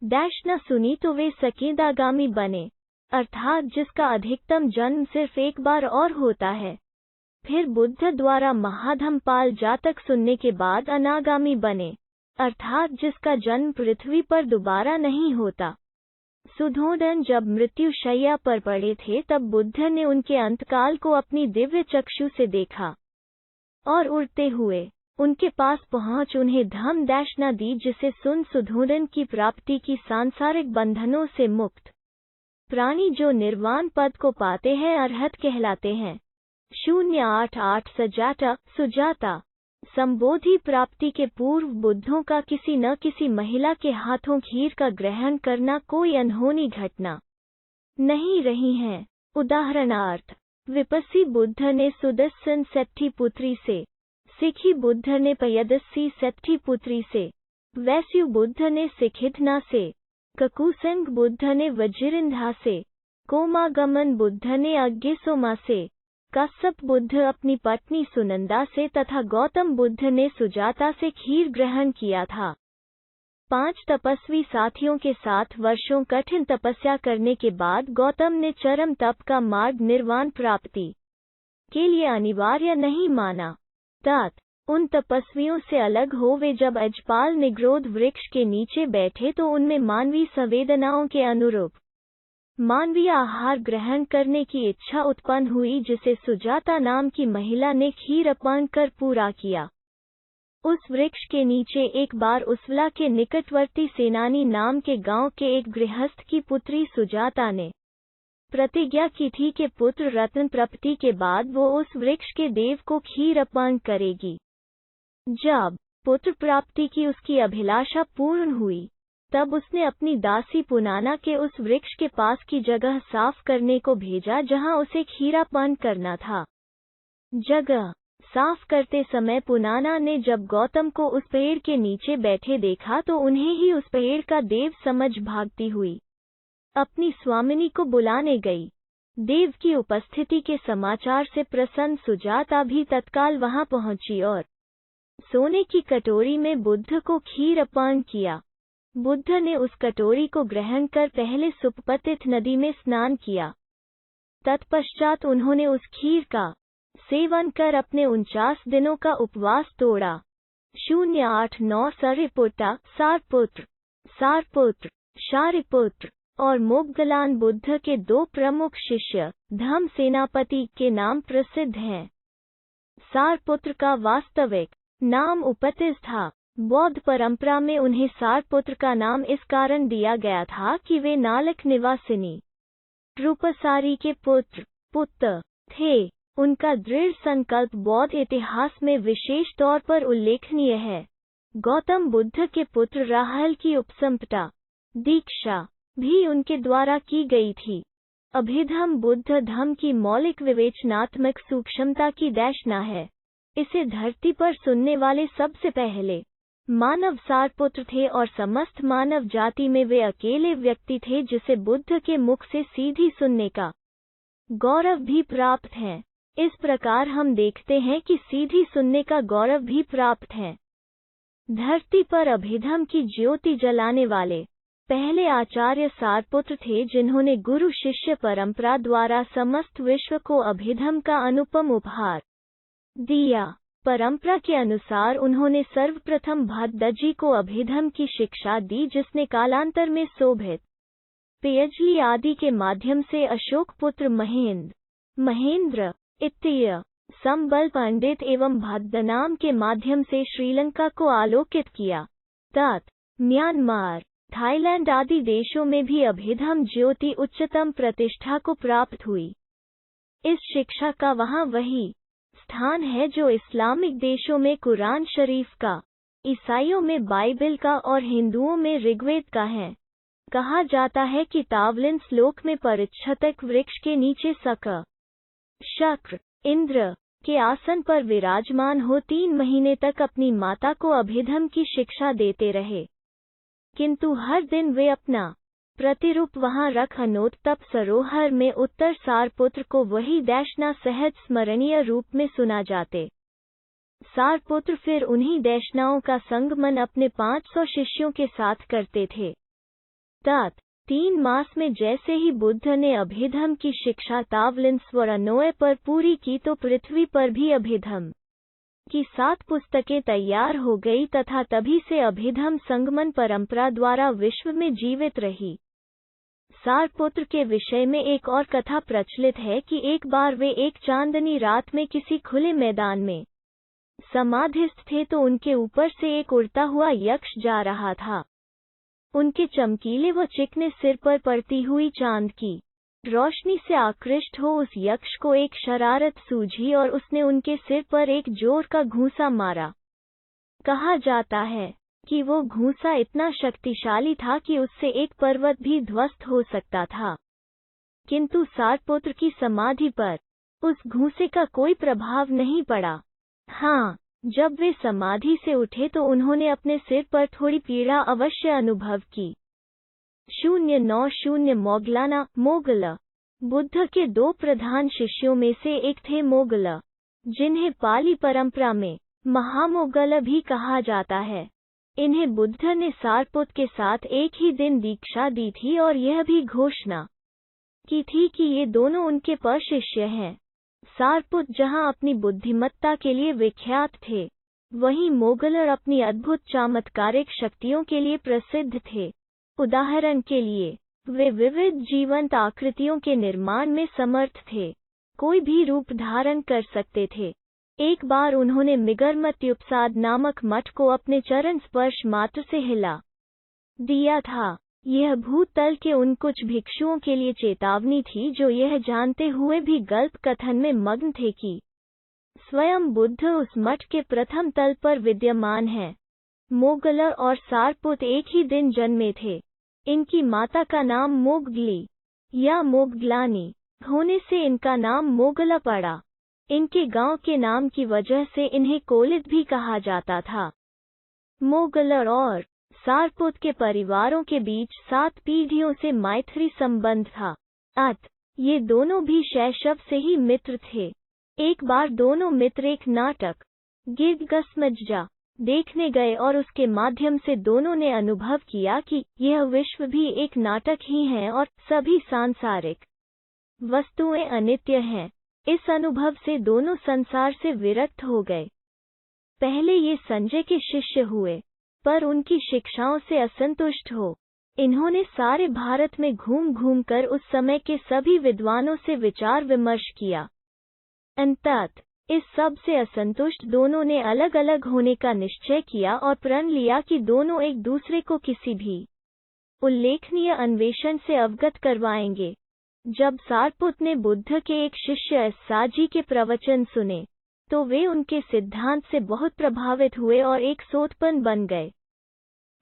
दैशना सुनी तो वे सकेदागामी बने, अर्थात जिसका अधिकतम जन्म सिर्फ 1 बार और होता है। फिर बुद्ध द्वारा महाधम्पाल जातक सुनने के बाद अनागामी बने, अर्थात जिसका जन्म पृथ्वी पर दोबारा नहीं होता। सुधोधन जब मृत्यु शैया पर पड़े थे तब बुद्ध ने उनके अंतकाल को अपनी दिव्य चक्षु से देखा और उड़ते हुए उनके पास पहुंच उन्हें धम्म दैशना दी, जिसे सुन सुधोधन की प्राप्ति की सांसारिक बंधनों से मुक्त प्राणी जो निर्वाण पद को पाते हैं अरहत कहलाते हैं। 088 सुजाता संबोधि प्राप्ति के पूर्व बुद्धों का किसी न किसी महिला के हाथों खीर का ग्रहण करना कोई अनहोनी घटना नहीं रही है। उदाहरणार्थ विपस्सी बुद्ध ने सुदस्सन सेट्ठी पुत्री से, सिखी बुद्ध ने पयदस्सी सेट्ठी पुत्री से, वैस्यु बुद्ध ने सिखिधना से, ककुसंग बुद्ध ने वज्रिंधा से, कोमागमन बुद्ध ने अज्ञसोमा से, कश्यप बुद्ध अपनी पत्नी सुनंदा से तथा गौतम बुद्ध ने सुजाता से खीर ग्रहण किया था। 5 तपस्वी साथियों के साथ वर्षों कठिन तपस्या करने के बाद गौतम ने चरम तप का मार्ग निर्वाण प्राप्ति के लिए अनिवार्य नहीं माना। उन तपस्वियों से अलग हो वे जब अजपाल निग्रोध वृक्ष के नीचे बैठे तो उनमें मानवीय संवेदनाओं के अनुरूप मानवीय आहार ग्रहण करने की इच्छा उत्पन्न हुई, जिसे सुजाता नाम की महिला ने खीर अर्पण कर पूरा किया। उस वृक्ष के नीचे एक बार उस्वला के निकटवर्ती सेनानी नाम के गांव के एक गृहस्थ की पुत्री सुजाता ने प्रतिज्ञा की थी कि पुत्र रत्न प्राप्ति के बाद वो उस वृक्ष के देव को खीर अर्पण करेगी। जब पुत्र प्राप्ति की उसकी अभिलाषा पूर्ण हुई तब उसने अपनी दासी पुनाना के उस वृक्ष के पास की जगह साफ करने को भेजा जहां उसे खीरापान करना था। जगह साफ करते समय पुनाना ने जब गौतम को उस पेड़ के नीचे बैठे देखा तो उन्हें ही उस पेड़ का देव समझ भागती हुई अपनी स्वामिनी को बुलाने गई। देव की उपस्थिति के समाचार से प्रसन्न सुजाता भी तत्काल वहां पहुंची और सोने की कटोरी में बुद्ध को खीर अर्पण किया। बुद्ध ने उस कटोरी को ग्रहण कर पहले सुपपतित नदी में स्नान किया। तत्पश्चात उन्होंने उस खीर का सेवन कर अपने 49 दिनों का उपवास तोड़ा। 089 सारपुत्र, शारिपुत्र और मोग्गलान बुद्ध के 2 प्रमुख शिष्य धम्म सेनापति के नाम प्रसिद्ध हैं। सारपुत्र का वास्तविक नाम उपतिस था। बौद्ध परंपरा में उन्हें सारपुत्र का नाम इस कारण दिया गया था कि वे नालक निवासिनी रूपसारी के पुत्र थे। उनका दृढ़ संकल्प बौद्ध इतिहास में विशेष तौर पर उल्लेखनीय है। गौतम बुद्ध के पुत्र राहल की उपसंपदा दीक्षा भी उनके द्वारा की गई थी। अभिधम्म बुद्ध धम्म की मौलिक विवेचनात्मक सूक्ष्मता की दैशना है। इसे धरती पर सुनने वाले सबसे पहले मानव सारपुत्र थे और समस्त मानव जाति में वे अकेले व्यक्ति थे जिसे बुद्ध के मुख से सीधी सुनने का गौरव भी प्राप्त है। इस प्रकार हम देखते हैं कि सीधी सुनने का गौरव भी प्राप्त है। धरती पर अभिधम्म की ज्योति जलाने वाले पहले आचार्य सारपुत्र थे जिन्होंने गुरु शिष्य परंपरा द्वारा समस्त विश्व को अभिधम्म का अनुपम उपहार दिया। परंपरा के अनुसार उन्होंने सर्वप्रथम भद्दजी को अभिधम्म की शिक्षा दी, जिसने कालांतर में शोभित पेयजली आदि के माध्यम से अशोक पुत्र महेंद्र इत्तीय संबल पंडित एवं भद्द नाम के माध्यम से श्रीलंका को आलोकित किया। म्यांमार, थाईलैंड आदि देशों में भी अभिधम ज्योति उच्चतम प्रतिष्ठा को प्राप्त हुई। इस शिक्षा का वहाँ वही स्थान है जो इस्लामिक देशों में कुरान शरीफ का, ईसाइयों में बाइबिल का और हिंदुओं में ऋग्वेद का है। कहा जाता है कि तावलिन श्लोक में परिच्छतक वृक्ष के नीचे शक्र, इंद्र के आसन पर विराजमान हो 3 महीने तक अपनी माता को अभिधम की शिक्षा देते रहे, किंतु हर दिन वे अपना प्रतिरूप वहां रख अनोत्तप सरोवर में उत्तर सारपुत्र को वही दैशना सहज स्मरणीय रूप में सुना जाते। सारपुत्र फिर उन्हीं दैशनाओं का संगमन अपने 500 शिष्यों के साथ करते थे। 3 मास में जैसे ही बुद्ध ने अभिधम की शिक्षा तावलिन स्वरनोय पर पूरी की तो पृथ्वी पर भी अभिधम की 7 पुस्तकें तैयार हो गई तथा तभी से अभिधम संगमन परंपरा द्वारा विश्व में जीवित रही। सारपुत्र के विषय में एक और कथा प्रचलित है कि एक बार वे एक चांदनी रात में किसी खुले मैदान में समाधिस्थ थे तो उनके ऊपर से एक उड़ता हुआ यक्ष जा रहा था। उनके चमकीले व चिकने सिर पर पड़ती हुई चांद की रोशनी से आकृष्ट हो उस यक्ष को एक शरारत सूझी और उसने उनके सिर पर एक जोर का घूंसा मारा। कहा जाता है कि वो घूंसा इतना शक्तिशाली था कि उससे एक पर्वत भी ध्वस्त हो सकता था, किंतु सारपुत्र की समाधि पर उस घूंसे का कोई प्रभाव नहीं पड़ा। हाँ, जब वे समाधि से उठे तो उन्होंने अपने सिर पर थोड़ी पीड़ा अवश्य अनुभव की। 090 मोगलाना मोगल बुद्ध के 2 प्रधान शिष्यों में से एक थे मोगल, जिन्हें पाली परंपरा में महामोगल भी कहा जाता है। इन्हें बुद्ध ने सारपुत्र के साथ एक ही दिन दीक्षा दी थी और यह भी घोषणा की थी कि ये दोनों उनके शिष्य हैं। सारपुत्र जहां अपनी बुद्धिमत्ता के लिए विख्यात थे, वहीं मोगलर अपनी अद्भुत चमत्कारिक शक्तियों के लिए प्रसिद्ध थे। उदाहरण के लिए, वे विविध जीवंत आकृतियों के निर्माण में समर्थ थे, कोई भी रूप धारण कर सकते थे। एक बार उन्होंने मिगरमत्युपसाद नामक मठ को अपने चरण स्पर्श मात्र से हिला दिया था। यह भूतल के उन कुछ भिक्षुओं के लिए चेतावनी थी जो यह जानते हुए भी गल्प कथन में मग्न थे कि स्वयं बुद्ध उस मठ के प्रथम तल पर विद्यमान है। मोगलर और सारपुत्र एक ही दिन जन्मे थे। इनकी माता का नाम मोगली या मोगलानी होने से इनका नाम मोगला पड़ा। इनके गांव के नाम की वजह से इन्हें कोलित भी कहा जाता था। मोगलर और सारपुत्र के परिवारों के बीच 7 पीढ़ियों से मैत्री संबंध था। ये दोनों भी शैशव से ही मित्र थे। एक बार दोनों मित्र एक नाटक गिलगामेश देखने गए और उसके माध्यम से दोनों ने अनुभव किया कि यह विश्व भी एक नाटक ही है और सभी सांसारिक वस्तुएं अनित्य हैं। इस अनुभव से दोनों संसार से विरक्त हो गए। पहले ये संजय के शिष्य हुए, पर उनकी शिक्षाओं से असंतुष्ट हो इन्होंने सारे भारत में घूम घूम कर उस समय के सभी विद्वानों से विचार विमर्श किया। अंततः इस सब से असंतुष्ट दोनों ने अलग अलग होने का निश्चय किया और प्रण लिया कि दोनों एक दूसरे को किसी भी उल्लेखनीय अन्वेषण से अवगत करवाएंगे। जब सारपुत्र ने बुद्ध के एक शिष्य साजी के प्रवचन सुने, तो वे उनके सिद्धांत से बहुत प्रभावित हुए और एक सोतपन बन गए।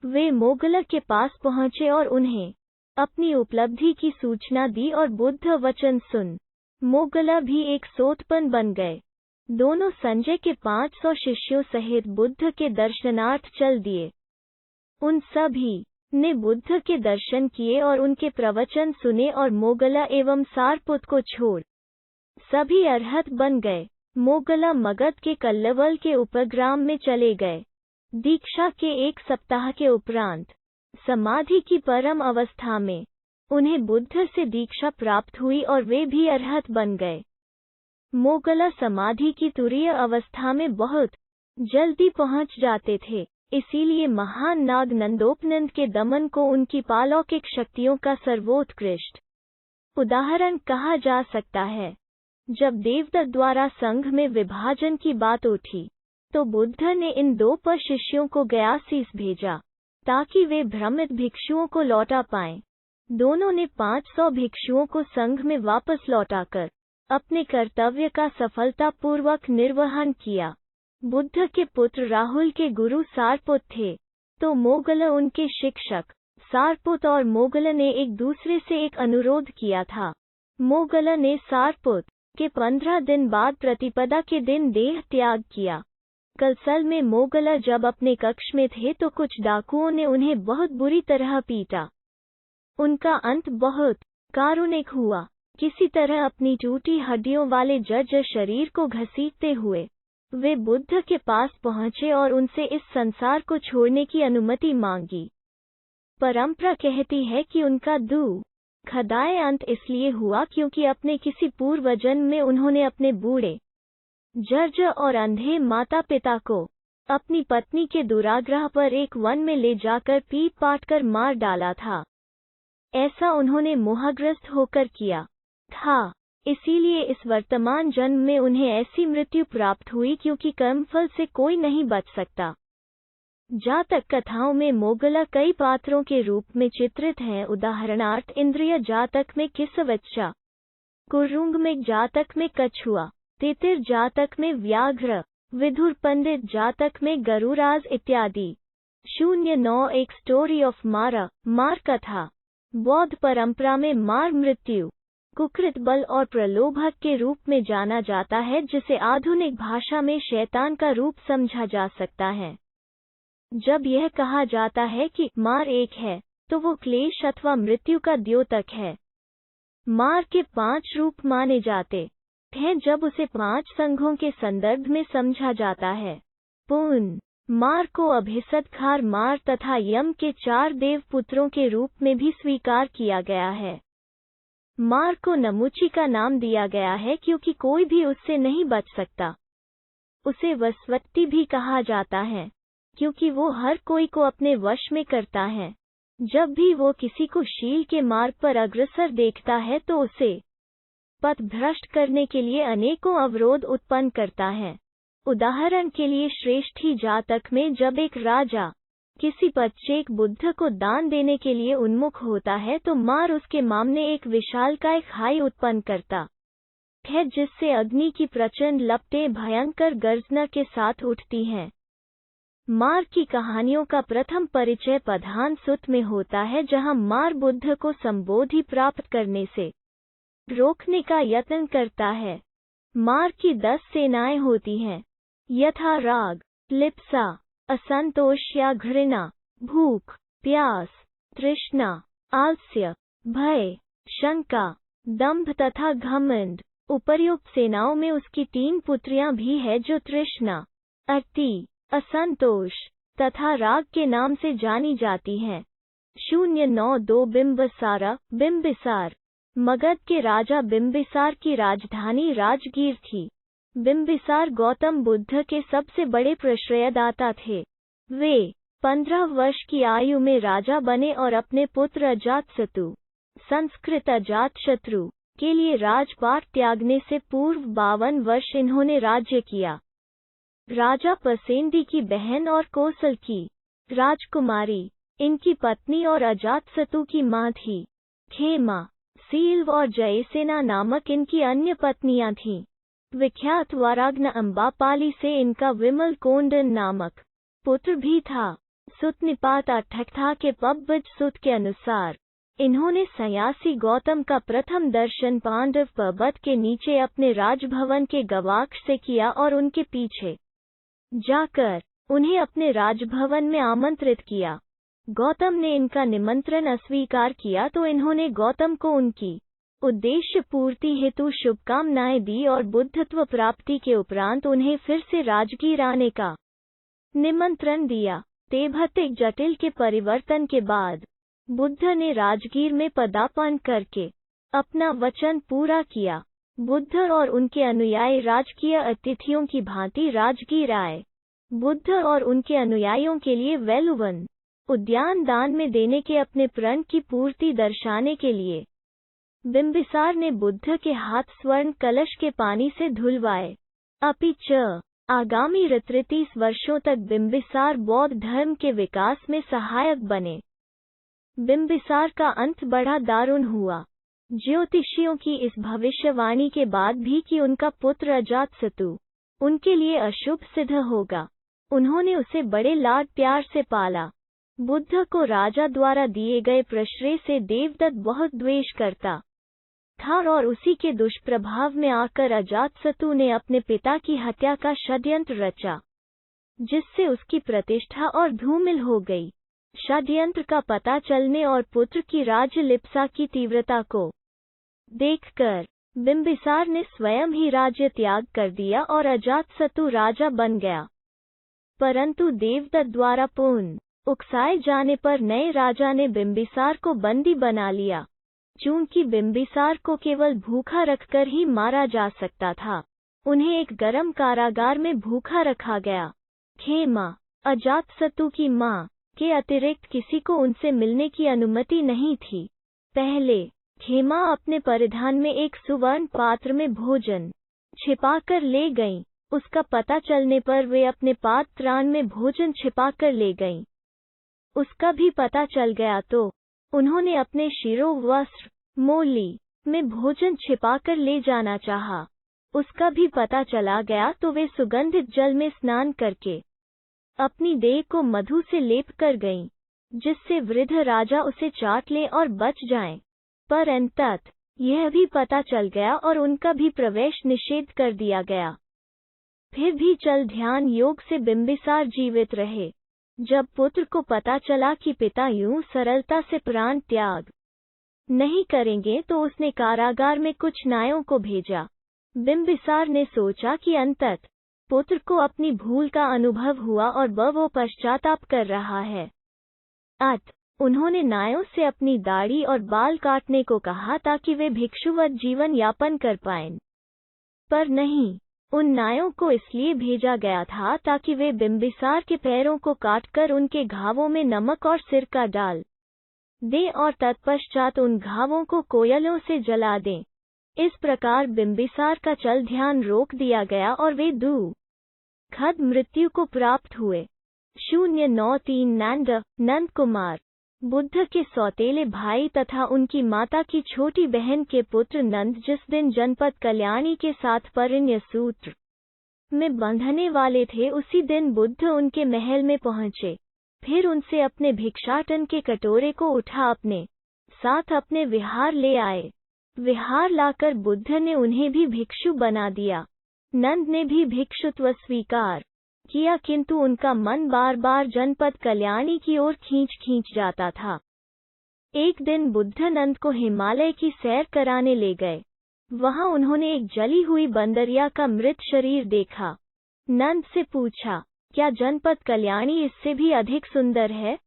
वे मोगला के पास पहुंचे और उन्हें अपनी उपलब्धि की सूचना दी और बुद्ध वचन सुन मोगला भी एक सोतपन बन गए। दोनों संजय के 500 शिष्यों सहित बुद्ध के दर्शनार्थ चल दिए। उन सभी ने बुद्ध के दर्शन किए और उनके प्रवचन सुने और मोगला एवं सारपुत्र को छोड़ सभी अरहत बन गए। मोगला मगध के कल्लवल के उपग्राम में चले गए। दीक्षा के 1 सप्ताह के उपरांत समाधि की परम अवस्था में उन्हें बुद्ध से दीक्षा प्राप्त हुई और वे भी अरहत बन गए। मोगला समाधि की तुरीय अवस्था में बहुत जल्दी पहुंच जाते थे, इसीलिए महान नाग नंदोपनंद के दमन को उनकी पालौकिक शक्तियों का सर्वोत्कृष्ट उदाहरण कहा जा सकता है। जब देवदत्त द्वारा संघ में विभाजन की बात उठी, तो बुद्ध ने इन 2 शिष्यों को गयासीस भेजा। ताकि वे भ्रमित भिक्षुओं को लौटा पाएं। दोनों ने 500 भिक्षुओं को संघ में वापस लौटाकर अपने कर्तव्य का सफलतापूर्वक निर्वहन किया। बुद्ध के पुत्र राहुल के गुरु सारपुत थे, तो मोगल उनके शिक्षक। सारपुत और मोगल ने एक दूसरे से एक अनुरोध किया था। मोगल ने सारपुत के 15 दिन बाद प्रतिपदा के दिन देह त्याग किया। कलसल में मोगल जब अपने कक्ष में थे तो कुछ डाकुओं ने उन्हें बहुत बुरी तरह पीटा। उनका अंत बहुत कारुणिक हुआ। किसी तरह अपनी टूटी हड्डियों वाले जर्जर शरीर को घसीटते हुए वे बुद्ध के पास पहुंचे और उनसे इस संसार को छोड़ने की अनुमति मांगी। परंपरा कहती है कि उनका दुखदायी अंत इसलिए हुआ क्योंकि अपने किसी पूर्व जन्म में उन्होंने अपने बूढ़े, जर्जर और अंधे माता पिता को अपनी पत्नी के दुराग्रह पर एक वन में ले जाकर पीट पाट कर मार डाला था। ऐसा उन्होंने मोहग्रस्त होकर किया था। इसीलिए इस वर्तमान जन्म में उन्हें ऐसी मृत्यु प्राप्त हुई क्योंकि कर्मफल से कोई नहीं बच सकता। जातक कथाओं में मोगल कई पात्रों के रूप में चित्रित हैं। उदाहरणार्थ इंद्रिय जातक में किसवच्चा, कुरुंग में जातक में कछुआ, तितिर जातक में व्याघ्र, विधुर पंडित जातक में गरुराज इत्यादि। 09 एक स्टोरी ऑफ मार कथा। बौद्ध परंपरा में मार मृत्यु कुकृत बल और प्रलोभक के रूप में जाना जाता है, जिसे आधुनिक भाषा में शैतान का रूप समझा जा सकता है। जब यह कहा जाता है कि मार एक है, तो वो क्लेश अथवा मृत्यु का द्योतक है। मार के 5 रूप माने जाते हैं जब उसे 5 संघों के संदर्भ में समझा जाता है। पूर्ण मार को अभिसतखार मार तथा यम के 4 देव पुत्रों के रूप में भी स्वीकार किया गया है। मार को नमुची का नाम दिया गया है क्योंकि कोई भी उससे नहीं बच सकता। उसे वसवत्ती भी कहा जाता है क्योंकि वो हर कोई को अपने वश में करता है। जब भी वो किसी को शील के मार्ग पर अग्रसर देखता है तो उसे पथ भ्रष्ट करने के लिए अनेकों अवरोध उत्पन्न करता है। उदाहरण के लिए श्रेष्ठी जातक में जब एक राजा किसी पच्चेक बुद्ध को दान देने के लिए उन्मुख होता है तो मार उसके सामने एक विशालकाय खाई उत्पन्न करता है, जिससे अग्नि की प्रचंड लपटें भयंकर गर्जना के साथ उठती हैं। मार की कहानियों का प्रथम परिचय प्रधान सुत्त में होता है, जहां मार बुद्ध को संबोधि प्राप्त करने से रोकने का यत्न करता है। मार की 10 सेनाएं होती हैं, यथा राग, लिप्सा, असंतोष या घृणा, भूख, प्यास, तृष्णा, आलस्य, भय, शंका, दंभ तथा घमंड। उपर्युक्त सेनाओं में उसकी 3 पुत्रियां भी है जो तृष्णा, अति, असंतोष तथा राग के नाम से जानी जाती हैं। 092 बिंबिसार। मगध के राजा बिंबिसार की राजधानी राजगीर थी। बिंबिसार गौतम बुद्ध के सबसे बड़े प्रश्रयदाता थे। वे 15 वर्ष की आयु में राजा बने और अपने पुत्र अजातशत्रु, संस्कृत अजातशत्रु, के लिए राजपाट त्यागने से पूर्व 52 वर्ष इन्होंने राज्य किया। राजा पसेंदी की बहन और कोसल की राजकुमारी इनकी पत्नी और अजातशत्रु की मां थी। खेमा, सील्व और जयसेना नामक इनकी अन्य पत्नियां थीं। विख्यात वराग्न अम्बापाली से इनका विमल कोंडन नामक पुत्र भी था। सुतनिपात अठकथा के पब्बज सुत के अनुसार इन्होंने सन्यासी गौतम का प्रथम दर्शन पांडव पर्वत के नीचे अपने राजभवन के गवाक्ष से किया और उनके पीछे जाकर उन्हें अपने राजभवन में आमंत्रित किया। गौतम ने इनका निमंत्रण अस्वीकार किया तो इन्होंने गौतम को उनकी उद्देश्य पूर्ति हेतु शुभकामनाएं दी और बुद्धत्व प्राप्ति के उपरांत उन्हें फिर से राजगीर आने का निमंत्रण दिया। तेभतिक जटिल के परिवर्तन के बाद बुद्ध ने राजगीर में पदार्पण करके अपना वचन पूरा किया। बुद्ध और उनके अनुयायी राजकीय अतिथियों की भांति राजगीर आए। बुद्ध और उनके अनुयायियों के लिए वेलुवन उद्यान दान में देने के अपने प्रण की पूर्ति दर्शाने के लिए बिंबिसार ने बुद्ध के हाथ स्वर्ण कलश के पानी से धुलवाए। अपि च आगामी 33 वर्षों तक बिंबिसार बौद्ध धर्म के विकास में सहायक बने। बिंबिसार का अंत बड़ा दारुण हुआ। ज्योतिषियों की इस भविष्यवाणी के बाद भी कि उनका पुत्र अजातशत्रु उनके लिए अशुभ सिद्ध होगा, उन्होंने उसे बड़े लाड प्यार से पाला। बुद्ध को राजा द्वारा दिए गए प्रश्रय से देवदत्त बहुत द्वेष करता था और उसी के दुष्प्रभाव में आकर अजातशत्रु ने अपने पिता की हत्या का षड्यंत्र रचा, जिससे उसकी प्रतिष्ठा और धूमिल हो गई। षड्यंत्र का पता चलने और पुत्र की राज्य लिप्सा की तीव्रता को देखकर बिंबिसार ने स्वयं ही राज्य त्याग कर दिया और अजातशत्रु राजा बन गया। परंतु देवदत्त द्वारा पूर्ण उकसाए जाने पर नए राजा ने बिंबिसार को बंदी बना लिया। चूंकि बिंबिसार को केवल भूखा रखकर ही मारा जा सकता था, उन्हें एक गर्म कारागार में भूखा रखा गया। खेमा, अजातशत्रु की मां के अतिरिक्त किसी को उनसे मिलने की अनुमति नहीं थी। पहले खेमा अपने परिधान में एक सुवर्ण पात्र में भोजन छिपाकर ले गईं। उसका पता चलने पर वे अपने पात्रान में भोजन छिपाकर ले गईं। उसका भी पता चल गया तो उन्होंने अपने शिरोवस्त्र मोली में भोजन छिपाकर ले जाना चाहा। उसका भी पता चला गया तो वे सुगंधित जल में स्नान करके अपनी देह को मधु से लेप कर गईं, जिससे वृद्ध राजा उसे चाट ले और बच जाएं। पर अंततः यह भी पता चल गया और उनका भी प्रवेश निषेध कर दिया गया। फिर भी चल ध्यान योग से बिंबिसार जीवित रहे। जब पुत्र को पता चला कि पिता यूं सरलता से प्राण त्याग नहीं करेंगे तो उसने कारागार में कुछ नायों को भेजा। बिंबिसार ने सोचा कि अंततः पुत्र को अपनी भूल का अनुभव हुआ और वो पश्चाताप कर रहा है। उन्होंने नायों से अपनी दाढ़ी और बाल काटने को कहा ताकि वे भिक्षुवत जीवन यापन कर पाएं। पर नहीं, उन नायों को इसलिए भेजा गया था ताकि वे बिंबिसार के पैरों को काटकर उनके घावों में नमक और सिरका डाल दें और तत्पश्चात उन घावों को कोयलों से जला दें। इस प्रकार बिंबिसार का चल ध्यान रोक दिया गया और वे दुखद मृत्यु को प्राप्त हुए। 093 नंद कुमार, बुद्ध के सौतेले भाई तथा उनकी माता की छोटी बहन के पुत्र नंद जिस दिन जनपद कल्याणी के साथ परिणय सूत्र में बंधने वाले थे, उसी दिन बुद्ध उनके महल में पहुंचे। फिर उनसे अपने भिक्षाटन के कटोरे को उठा अपने साथ अपने विहार ले आए। विहार लाकर बुद्ध ने उन्हें भी भिक्षु बना दिया। नंद ने भी भिक्षुत्व स्वीकार किया, किंतु उनका मन बार बार जनपद कल्याणी की ओर खींच जाता था। एक दिन बुद्ध नंद को हिमालय की सैर कराने ले गए। वहां उन्होंने एक जली हुई बंदरिया का मृत शरीर देखा। नंद से पूछा, क्या जनपद कल्याणी इससे भी अधिक सुंदर है?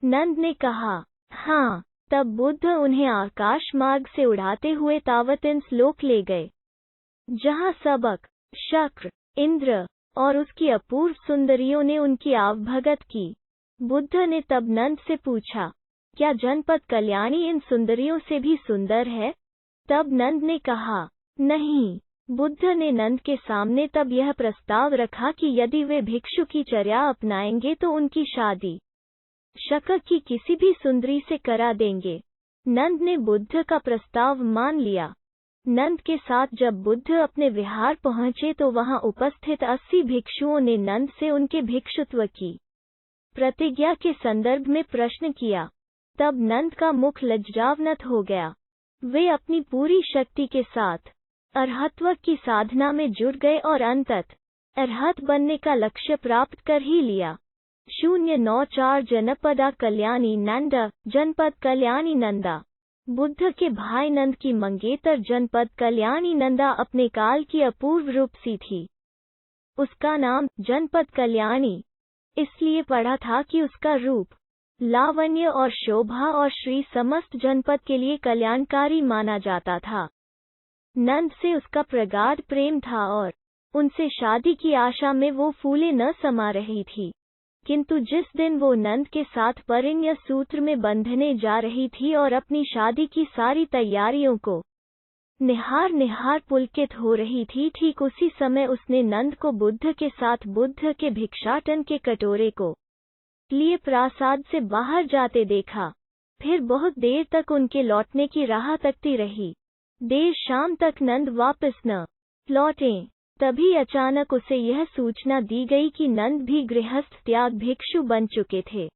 नंद ने कहा, हाँ। तब बुद्ध उन्हें आकाश मार्ग से उड़ाते हुए तावतिंस लोक ले गए, जहां सबक, शक्र, इंद्र और उसकी अपूर्व सुंदरियों ने उनकी आवभगत की। बुद्ध ने तब नंद से पूछा, क्या जनपद कल्याणी इन सुंदरियों से भी सुंदर है? तब नंद ने कहा, नहीं। बुद्ध ने नंद के सामने तब यह प्रस्ताव रखा कि यदि वे भिक्षु की चर्या अपनाएंगे तो उनकी शादी शक की किसी भी सुंदरी से करा देंगे। नंद ने बुद्ध का प्रस्ताव मान लिया। नंद के साथ जब बुद्ध अपने विहार पहुंचे तो वहां उपस्थित 80 भिक्षुओं ने नंद से उनके भिक्षुत्व की प्रतिज्ञा के संदर्भ में प्रश्न किया। तब नंद का मुख लज्जावनत हो गया। वे अपनी पूरी शक्ति के साथ अरहत्व की साधना में जुट गए और अंततः अरहत बनने का लक्ष्य प्राप्त कर ही लिया। 094 जनपदा कल्याणी नंदा, जनपद कल्याणी नंदा। बुद्ध के भाई नंद की मंगेतर जनपद कल्याणी नंदा अपने काल की अपूर्व रूपसी थी। उसका नाम जनपद कल्याणी इसलिए पड़ा था कि उसका रूप, लावण्य और शोभा और श्री समस्त जनपद के लिए कल्याणकारी माना जाता था। नंद से उसका प्रगाढ़ प्रेम था और उनसे शादी की आशा में वो फूले न समा रही थी। किंतु जिस दिन वो नंद के साथ परिणय सूत्र में बंधने जा रही थी और अपनी शादी की सारी तैयारियों को निहार निहार पुलकित हो रही थी। ठीक उसी समय उसने नंद को बुद्ध के साथ बुद्ध के भिक्षाटन के कटोरे को लिए प्रासाद से बाहर जाते देखा। फिर बहुत देर तक उनके लौटने की राह तकती रही। देर शाम तक नंद वापस न लौटे। तभी अचानक उसे यह सूचना दी गई कि नंद भी गृहस्थ त्याग भिक्षु बन चुके थे।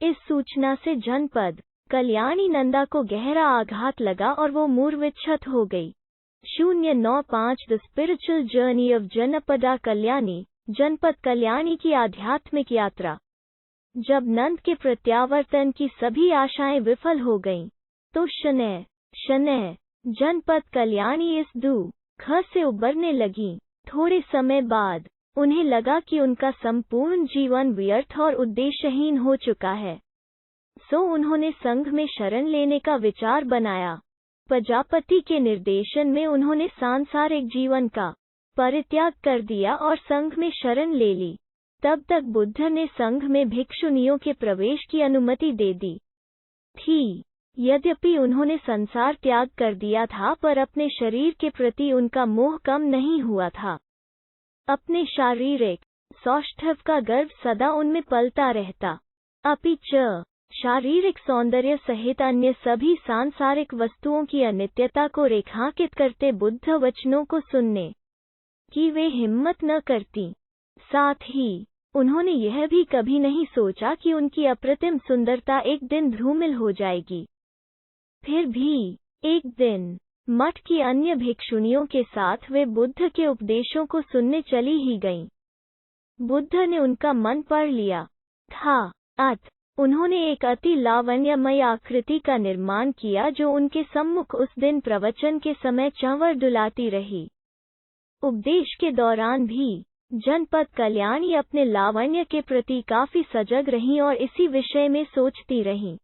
इस सूचना से जनपद कल्याणी नंदा को गहरा आघात लगा और वो मूर्छित हो गई। 095 the spiritual journey of Janapada Kalyani, Janapada Kalyani की आध्यात्मिक यात्रा। जब नंद के प्रत्यावर्तन की सभी आशाएं विफल हो गईं, तो शनैः शनैः जनपद कल्याणी इस दुख से उबरने लगी। थोड़े समय बाद उन्हें लगा कि उनका संपूर्ण जीवन व्यर्थ और उद्देश्यहीन हो चुका है। सो उन्होंने संघ में शरण लेने का विचार बनाया। प्रजापति के निर्देशन में उन्होंने सांसारिक जीवन का परित्याग कर दिया और संघ में शरण ले ली। तब तक बुद्ध ने संघ में भिक्षुनियों के प्रवेश की अनुमति दे दी थी। यद्यपि उन्होंने संसार त्याग कर दिया था, पर अपने शरीर के प्रति उनका मोह कम नहीं हुआ था। अपने शारीरिक सौष्ठव का गर्व सदा उनमें पलता रहता। अपिच शारीरिक सौंदर्य सहित अन्य सभी सांसारिक वस्तुओं की अनित्यता को रेखांकित करते बुद्ध वचनों को सुनने की वे हिम्मत न करती। साथ ही उन्होंने यह भी कभी नहीं सोचा कि उनकी अप्रतिम सुंदरता एक दिन धूमिल हो जाएगी। फिर भी एक दिन मठ की अन्य भिक्षुणियों के साथ वे बुद्ध के उपदेशों को सुनने चली ही गईं। बुद्ध ने उनका मन पढ़ लिया था। उन्होंने एक अति लावण्यमय आकृति का निर्माण किया जो उनके सम्मुख उस दिन प्रवचन के समय चंवर डुलाती रही। उपदेश के दौरान भी जनपद कल्याणी अपने लावण्य के प्रति काफी सजग रहीं और इसी विषय में सोचती रहीं।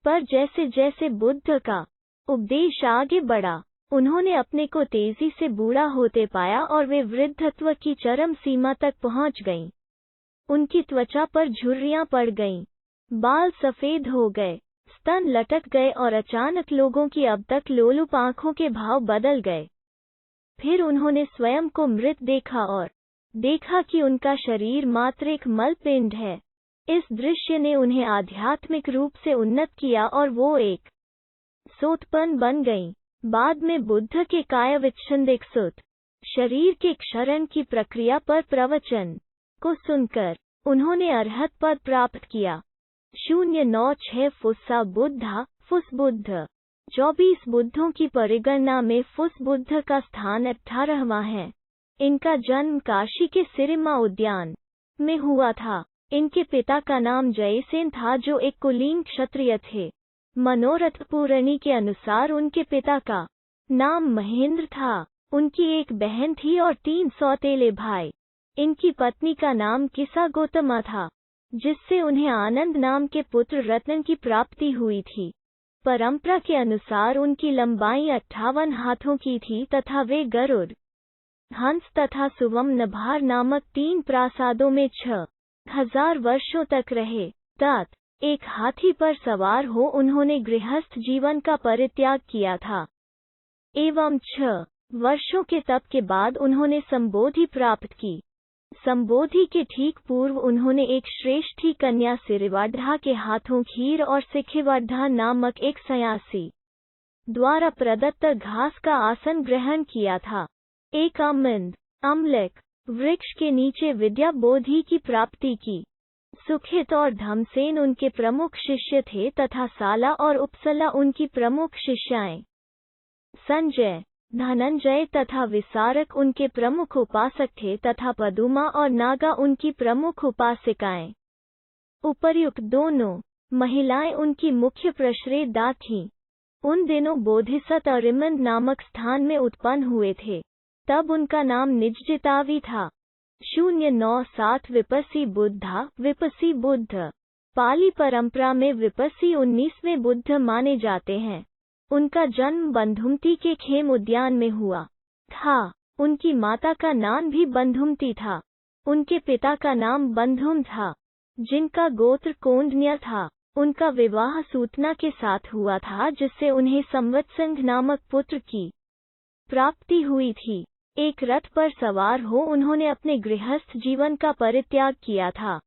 पर जैसे जैसे बुद्ध का उपदेश आगे बढ़ा, उन्होंने अपने को तेजी से बूढ़ा होते पाया और वे वृद्धत्व की चरम सीमा तक पहुंच गईं। उनकी त्वचा पर झुर्रियां पड़ गईं, बाल सफेद हो गए, स्तन लटक गए और अचानक लोगों की अब तक लोलुप आंखों के भाव बदल गए। फिर उन्होंने स्वयं को मृत देखा और देखा कि उनका शरीर मात्र एक मलपिंड है। इस दृश्य ने उन्हें आध्यात्मिक रूप से उन्नत किया और वो एक सोतपन बन गईं। बाद में बुद्ध के कायविच्छिन्दिक सुत शरीर के क्षरण की प्रक्रिया पर प्रवचन को सुनकर उन्होंने अरहत पद प्राप्त किया। 096 फुस्सा बुद्धा, फुस बुद्ध। 24 बुद्धों की परिगणना में फुस बुद्ध का स्थान 18वां है। इनका जन्म काशी के सिरिमा उद्यान में हुआ था। इनके पिता का नाम जयसेन था जो एक कुलीन क्षत्रिय थे। मनोरथ पुराणी के अनुसार उनके पिता का नाम महेंद्र था। उनकी एक बहन थी और 3 सौतेले भाई। इनकी पत्नी का नाम किसा गौतमा था, जिससे उन्हें आनंद नाम के पुत्र रत्न की प्राप्ति हुई थी। परंपरा के अनुसार उनकी लंबाई 58 हाथों की थी तथा वे गरुड़, हंस तथा सुवम नभार नामक 3 प्रासादों में 6000 वर्षों तक रहे। एक हाथी पर सवार हो उन्होंने गृहस्थ जीवन का परित्याग किया था एवं 6 वर्षों के तप के बाद उन्होंने संबोधि प्राप्त की। संबोधि के ठीक पूर्व उन्होंने एक श्रेष्ठी कन्या सिरिवाढ़ा के हाथों खीर और सिखिवाढ़ा नामक एक सन्यासी द्वारा प्रदत्त घास का आसन ग्रहण किया था। एक अम्लिक वृक्ष के नीचे विद्या बोधि की प्राप्ति की। सुखित और धमसेन उनके प्रमुख शिष्य थे तथा साला और उपसला उनकी प्रमुख शिष्याएं। संजय, धनंजय तथा विसारक उनके प्रमुख उपासक थे तथा पदुमा और नागा उनकी प्रमुख उपासिकाएं। उपर्युक्त दोनों महिलाएं उनकी मुख्य प्रश्रयदा थीं। उन दिनों बोधिसत्व अरिमंद नामक स्थान में उत्पन्न हुए थे। तब उनका नाम निजजितावी था। 097 विपस्सी बुद्धा, विपस्सी बुद्ध। पाली परंपरा में विपस्सी 19वें बुद्ध माने जाते हैं। उनका जन्म बंधुमती के खेम उद्यान में हुआ था। उनकी माता का नाम भी बंधुमती था। उनके पिता का नाम बंधुम था, जिनका गोत्र कोंडन्य था। उनका विवाह सूतना के साथ हुआ था, जिससे उन्हें संवत्संग नामक पुत्र की प्राप्ति हुई थी। एक रथ पर सवार हो उन्होंने अपने गृहस्थ जीवन का परित्याग किया था।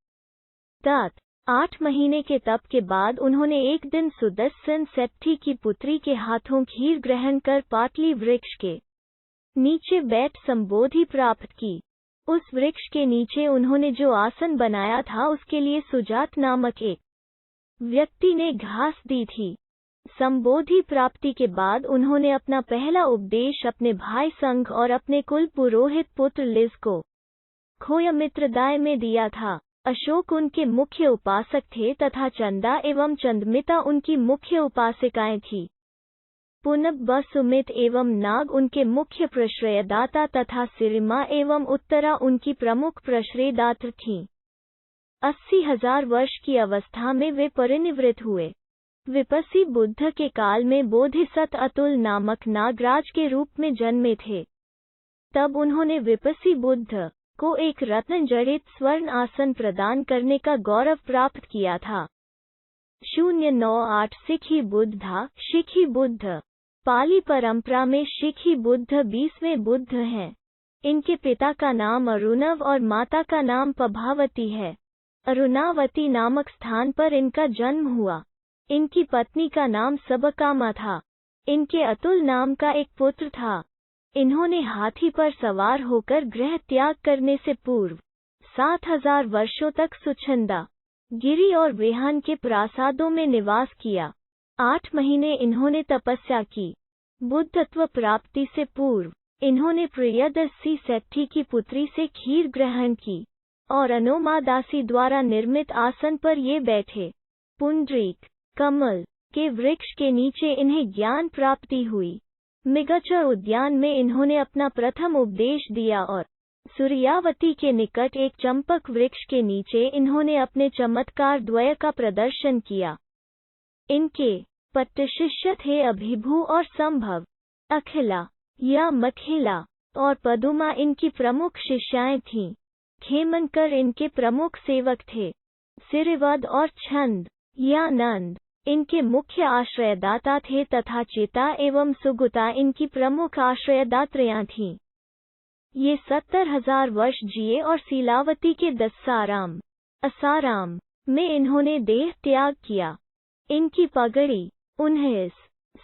8 महीने के तप के बाद उन्होंने एक दिन सुदर्शन सेट्ठी की पुत्री के हाथों खीर ग्रहण कर पाटली वृक्ष के नीचे बैठ संबोधि प्राप्त की। उस वृक्ष के नीचे उन्होंने जो आसन बनाया था उसके लिए सुजात नामक एक व्यक्ति ने घास दी थी। संबोधि प्राप्ति के बाद उन्होंने अपना पहला उपदेश अपने भाई संघ और अपने कुल पुरोहित पुत्र लिज को खोयमित्रदाय में दिया था। अशोक उनके मुख्य उपासक थे तथा चंदा एवं चंदमिता उनकी मुख्य उपासिकाएं थीं। पुनब व सुमित एवं नाग उनके मुख्य प्रश्रयदाता तथा सिरिमा एवं उत्तरा उनकी प्रमुख प्रश्रयदात्र थीं। 80,000 वर्ष की अवस्था में वे परिनिवृत्त हुए। विपस्सी बुद्ध के काल में बोधिसत्व अतुल नामक नागराज के रूप में जन्मे थे। तब उन्होंने विपस्सी बुद्ध को एक रत्न जड़ित स्वर्ण आसन प्रदान करने का गौरव प्राप्त किया था। 098 सिखी बुद्धा शिखी बुद्ध। पाली परंपरा में शिखी बुद्ध 20वें बुद्ध हैं। इनके पिता का नाम अरुणव और माता का नाम पभावती है। अरुणावती नामक स्थान पर इनका जन्म हुआ। इनकी पत्नी का नाम सबकामा था। इनके अतुल नाम का एक पुत्र था। इन्होंने हाथी पर सवार होकर गृह त्याग करने से पूर्व 7,000 वर्षों तक सुछंदा गिरी और वेहान के प्रासादों में निवास किया। 8 महीने इन्होंने तपस्या की। बुद्धत्व प्राप्ति से पूर्व इन्होंने प्रियदर्शी सेट्ठी की पुत्री से खीर ग्रहण की और अनोमादासी द्वारा निर्मित आसन पर ये बैठे। पुंडरीक कमल के वृक्ष के नीचे इन्हें ज्ञान प्राप्ति हुई। मृगचर उद्यान में इन्होंने अपना प्रथम उपदेश दिया और सूर्यावती के निकट एक चंपक वृक्ष के नीचे इन्होंने अपने चमत्कार द्वय का प्रदर्शन किया। इनके पट्टशिष्य थे अभिभू और संभव। अखिला या मखिला और पदुमा इनकी प्रमुख शिष्याएं थीं। खेमनकर इनके प्रमुख सेवक थे। सिरिवद और छंद या नंद इनके मुख्य आश्रयदाता थे तथा चिता एवं सुगुता इनकी प्रमुख आश्रयदात्रियां थीं। ये 70,000 वर्ष जिए और सीलावती के दस्साराम असाराम में इन्होंने देह त्याग किया। इनकी पगड़ी 19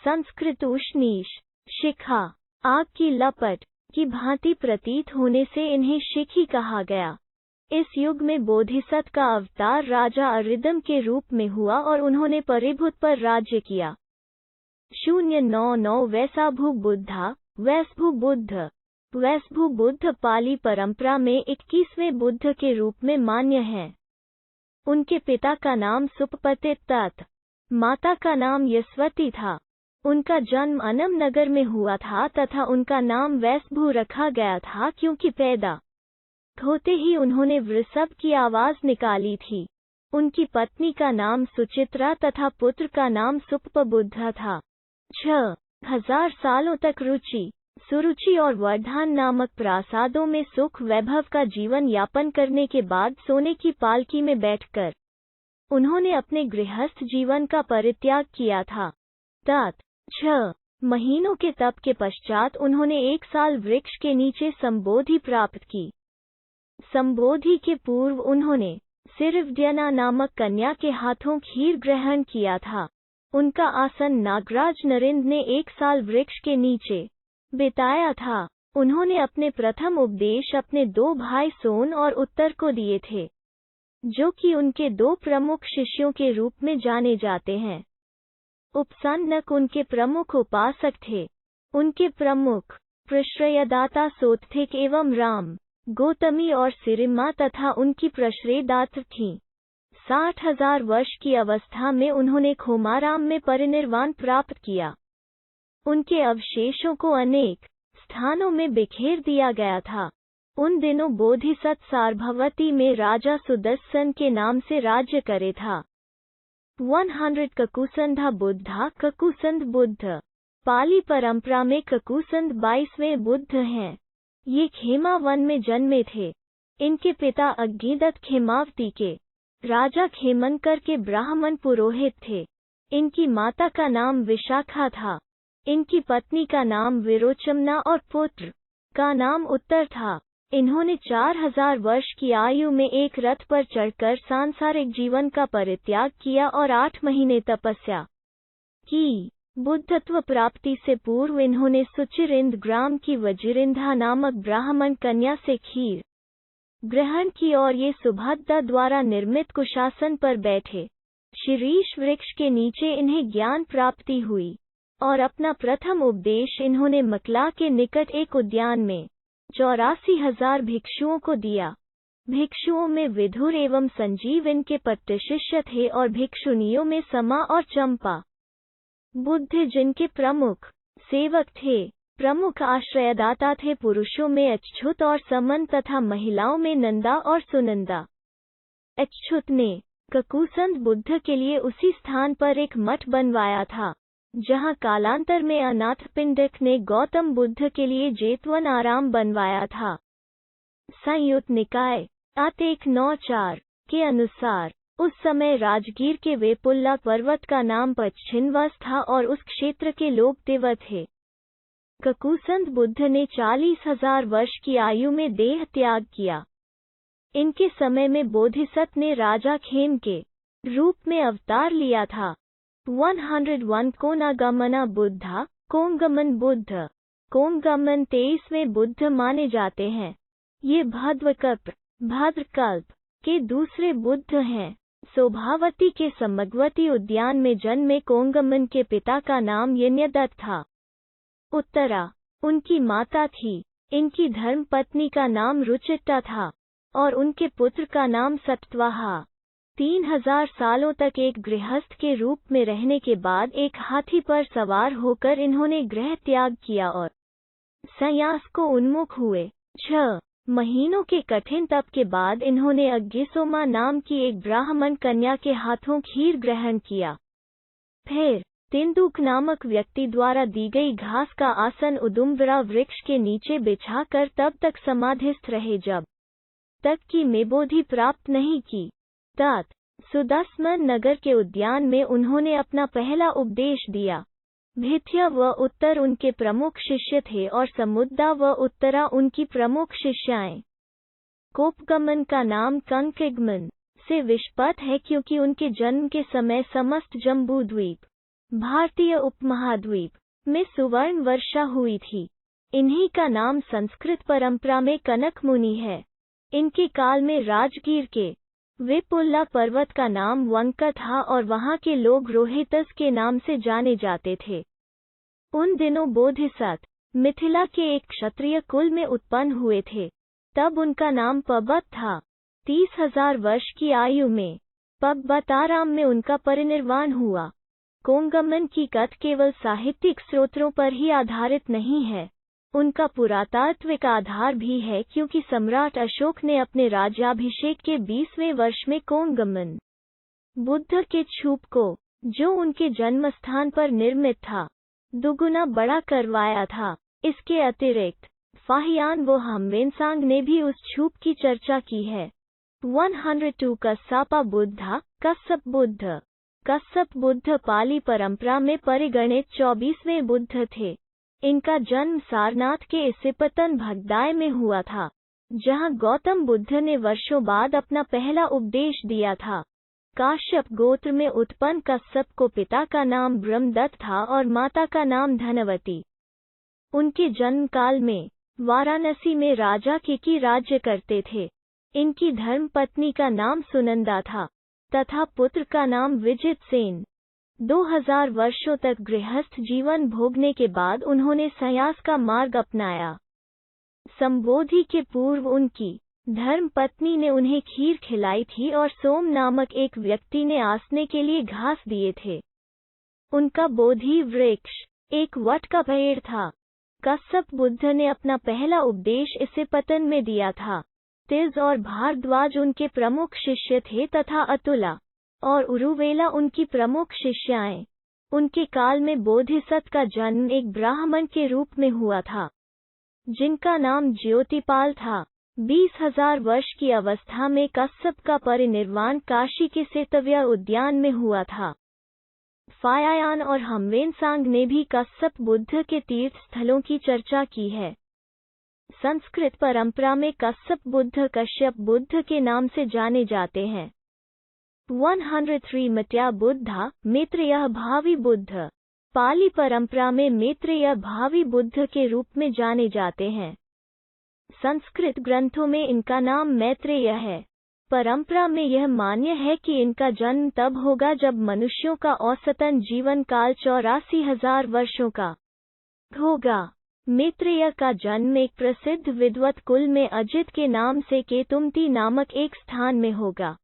संस्कृत उष्णीश शिखा आग की लपट की भांति प्रतीत होने से इन्हें शिखी कहा गया। इस युग में बोधिसत्व का अवतार राजा अरिदम के रूप में हुआ और उन्होंने परिभूत पर राज्य किया। 099 वैसाभु बुद्धा वैसभु बुद्ध। वैसभु बुद्ध पाली परंपरा में 21वें बुद्ध के रूप में मान्य हैं। उनके पिता का नाम सुपपतित तत् माता का नाम यशवती था। उनका जन्म अनम नगर में हुआ था तथा उनका नाम वैसभु रखा गया था क्योंकि पैदा होते ही उन्होंने वृषभ की आवाज निकाली थी। उनकी पत्नी का नाम सुचित्रा तथा पुत्र का नाम सुपबुद्ध था। 6,000 सालों तक रुचि सुरुचि और वर्धान नामक प्रासादों में सुख वैभव का जीवन यापन करने के बाद सोने की पालकी में बैठकर उन्होंने अपने गृहस्थ जीवन का परित्याग किया था। 6 महीनों के तप के पश्चात उन्होंने 1 साल वृक्ष के नीचे संबोधि प्राप्त की। संबोधि के पूर्व उन्होंने सिरिवड्यना नामक कन्या के हाथों खीर ग्रहण किया था। उनका आसन नागराज नरेंद्र ने 1 साल वृक्ष के नीचे बिताया था। उन्होंने अपने प्रथम उपदेश अपने 2 भाई सोन और उत्तर को दिए थे, जो कि उनके 2 प्रमुख शिष्यों के रूप में जाने जाते हैं। उपसन्नक उनके प्रमुख उपासक थे। उनके प्रमुख प्रश्रयदाता सोत्थिक एवं राम गौतमी और सिरिमा तथा उनकी प्रश्रयदात्र थीं। 60,000 वर्ष की अवस्था में उन्होंने खोमाराम में परिनिर्वाण प्राप्त किया। उनके अवशेषों को अनेक स्थानों में बिखेर दिया गया था। उन दिनों बोधिसत्व सारभवती में राजा सुदर्शन के नाम से राज्य करे था। 100 ककुसंधा बुद्धा ककुसंध बुद्ध। पाली परंपरा में ककुसंध 22वें बुद्ध हैं। ये खेमा वन में जन्मे थे। इनके पिता अग्निदत्त खेमावती के राजा खेमंकर के ब्राह्मण पुरोहित थे। इनकी माता का नाम विशाखा था। इनकी पत्नी का नाम विरोचमना और पुत्र का नाम उत्तर था। इन्होंने 4000 वर्ष की आयु में एक रथ पर चढ़कर सांसारिक जीवन का परित्याग किया और 8 महीने तपस्या की। बुद्धत्व प्राप्ति से पूर्व इन्होंने सुचिरिंद ग्राम की वज्रिंधा नामक ब्राह्मण कन्या से खीर ग्रहण की और ये सुभद्रा द्वारा निर्मित कुशासन पर बैठे शीरीष वृक्ष के नीचे इन्हें ज्ञान प्राप्ति हुई और अपना प्रथम उपदेश इन्होंने मकला के निकट एक उद्यान में 84,000 भिक्षुओं को दिया। भिक्षुओं में विधुर एवं संजीव इनके पट्ट शिष्य थे और भिक्षुनियों में समा और चंपा बुद्ध जिनके प्रमुख सेवक थे। प्रमुख आश्रयदाता थे पुरुषों में अच्युत और समन तथा महिलाओं में नंदा और सुनंदा। अच्युत ने ककुसंद बुद्ध के लिए उसी स्थान पर एक मठ बनवाया था जहां कालांतर में अनाथपिंडक ने गौतम बुद्ध के लिए जेतवन आराम बनवाया था। संयुक्त निकाय आत 194 के अनुसार उस समय राजगीर के वेपुल्ला पर्वत का नाम पच्छिनवस था और उस क्षेत्र के लोग देव थे। ककुसंद बुद्ध ने 40,000 वर्ष की आयु में देह त्याग किया। इनके समय में बोधिसत्व ने राजा खेम के रूप में अवतार लिया था। 101 कोनागमना बुद्धा कोंगमन बुद्ध कोंगमन 23वें बुद्ध माने जाते हैं। ये भाद्रकल्प के दूसरे बुद्ध हैं। शोभावती के समगवती उद्यान में जन्मे कोंगमन के पिता का नाम यज्ञदत्त था। उत्तरा उनकी माता थी। इनकी धर्मपत्नी का नाम रुचिता था और उनके पुत्र का नाम सत्वाहा। 3000 सालों तक एक गृहस्थ के रूप में रहने के बाद एक हाथी पर सवार होकर इन्होंने गृह त्याग किया और संन्यास को उन्मुख हुए। 6 महीनों के कठिन तप के बाद इन्होंने अग्गिसोमा नाम की एक ब्राह्मण कन्या के हाथों खीर ग्रहण किया। फिर तेंदुक नामक व्यक्ति द्वारा दी गई घास का आसन उदुम्बरा वृक्ष के नीचे बिछाकर तब तक समाधिस्थ रहे जब तक कि मेबोधि प्राप्त नहीं की। तात सुदस्मन नगर के उद्यान में उन्होंने अपना पहला उपदेश दिया। भिथ्या व उत्तर उनके प्रमुख शिष्य थे और समुद्दा व उत्तरा उनकी प्रमुख शिष्याएं। कोपगमन का नाम कंकिगमन से विष्पत है क्योंकि उनके जन्म के समय समस्त जम्बूद्वीप भारतीय उपमहाद्वीप में सुवर्ण वर्षा हुई थी। इन्हीं का नाम संस्कृत परंपरा में कनक मुनि है। इनके काल में राजगीर के वेपुल्ला पर्वत का नाम वंका था और वहां के लोग रोहितस के नाम से जाने जाते थे। उन दिनों बोधिसत्व मिथिला के एक क्षत्रिय कुल में उत्पन्न हुए थे। तब उनका नाम पबत था। 30,000 वर्ष की आयु में पब्बताराम में उनका परिनिर्वाण हुआ। कोंगमन की कथ केवल साहित्यिक स्रोतों पर ही आधारित नहीं है, उनका पुरातात्विक आधार भी है क्योंकि सम्राट अशोक ने अपने राज्याभिषेक के 20वें वर्ष में कोंगमन बुद्ध के छूप को, जो उनके जन्मस्थान पर निर्मित था, दुगुना बड़ा करवाया था। इसके अतिरिक्त फाहियान व हमवेनसांग ने भी उस छूप की चर्चा की है। 102 कस्सापा बुद्धा कस्सप बुद्ध पाली परंपरा में परिगणित 24वें बुद्ध थे। इनका जन्म सारनाथ के इसिपतन भगदाय में हुआ था, जहां गौतम बुद्ध ने वर्षों बाद अपना पहला उपदेश दिया था। काश्यप गोत्र में उत्पन्न कस्सप को पिता का नाम ब्रह्मदत्त था और माता का नाम धनवती। उनके जन्म काल में वाराणसी में राजा केकी राज्य करते थे। इनकी धर्मपत्नी का नाम सुनंदा था तथा पुत्र का नाम विजित सेन। 2000 वर्षों तक गृहस्थ जीवन भोगने के बाद उन्होंने संन्यास का मार्ग अपनाया। संबोधि के पूर्व उनकी धर्मपत्नी ने उन्हें खीर खिलाई थी और सोम नामक एक व्यक्ति ने आसने के लिए घास दिए थे। उनका बोधि वृक्ष एक वट का पेड़ था। कस्सप बुद्ध ने अपना पहला उपदेश इसिपतन में दिया था। तिज और भारद्वाज उनके प्रमुख शिष्य थे तथा अतुला और उरुवेला उनकी प्रमुख शिष्याएं। उनके काल में बोधिसत्व का जन्म एक ब्राह्मण के रूप में हुआ था, जिनका नाम ज्योतिपाल था। 20,000 वर्ष की अवस्था में कश्यप का परिनिर्वाण काशी के सेतव्य उद्यान में हुआ था। फायायान और हम्वेनसांग ने भी कश्यप बुद्ध के तीर्थ स्थलों की चर्चा की है। संस्कृत परंपरा में कश्यप बुद्ध कश्यप बुद्ध के नाम से जाने जाते हैं। 103 मत्या बुद्धा मैत्रेय भावी बुद्ध पाली परंपरा में मैत्रेय भावी बुद्ध के रूप में जाने जाते हैं। संस्कृत ग्रंथों में इनका नाम मैत्रेय है। परंपरा में यह मान्य है कि इनका जन्म तब होगा जब मनुष्यों का औसतन जीवन काल 84,000 वर्षों का होगा। मैत्रेय का जन्म एक प्रसिद्ध विद्वत कुल में अजित के नाम से केतुमती नामक एक स्थान में होगा।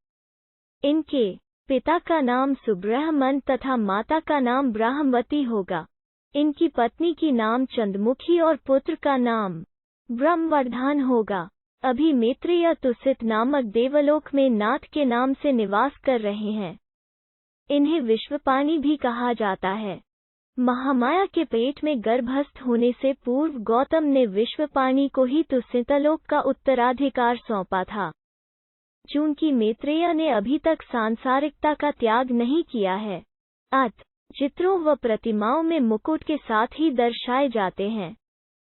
इनके पिता का नाम सुब्रह्मण्य तथा माता का नाम ब्रह्मवती होगा। इनकी पत्नी की नाम चंद्रमुखी और पुत्र का नाम ब्रह्मवर्धन होगा। अभी मैत्रेय तुसित नामक देवलोक में नाथ के नाम से निवास कर रहे हैं। इन्हें विश्वपानी भी कहा जाता है। महामाया के पेट में गर्भस्थ होने से पूर्व गौतम ने विश्वपानी को ही तुसितलोक का उत्तराधिकार सौंपा था। चूंकि मैत्रेय ने अभी तक सांसारिकता का त्याग नहीं किया है, अत चित्रों व प्रतिमाओं में मुकुट के साथ ही दर्शाए जाते हैं।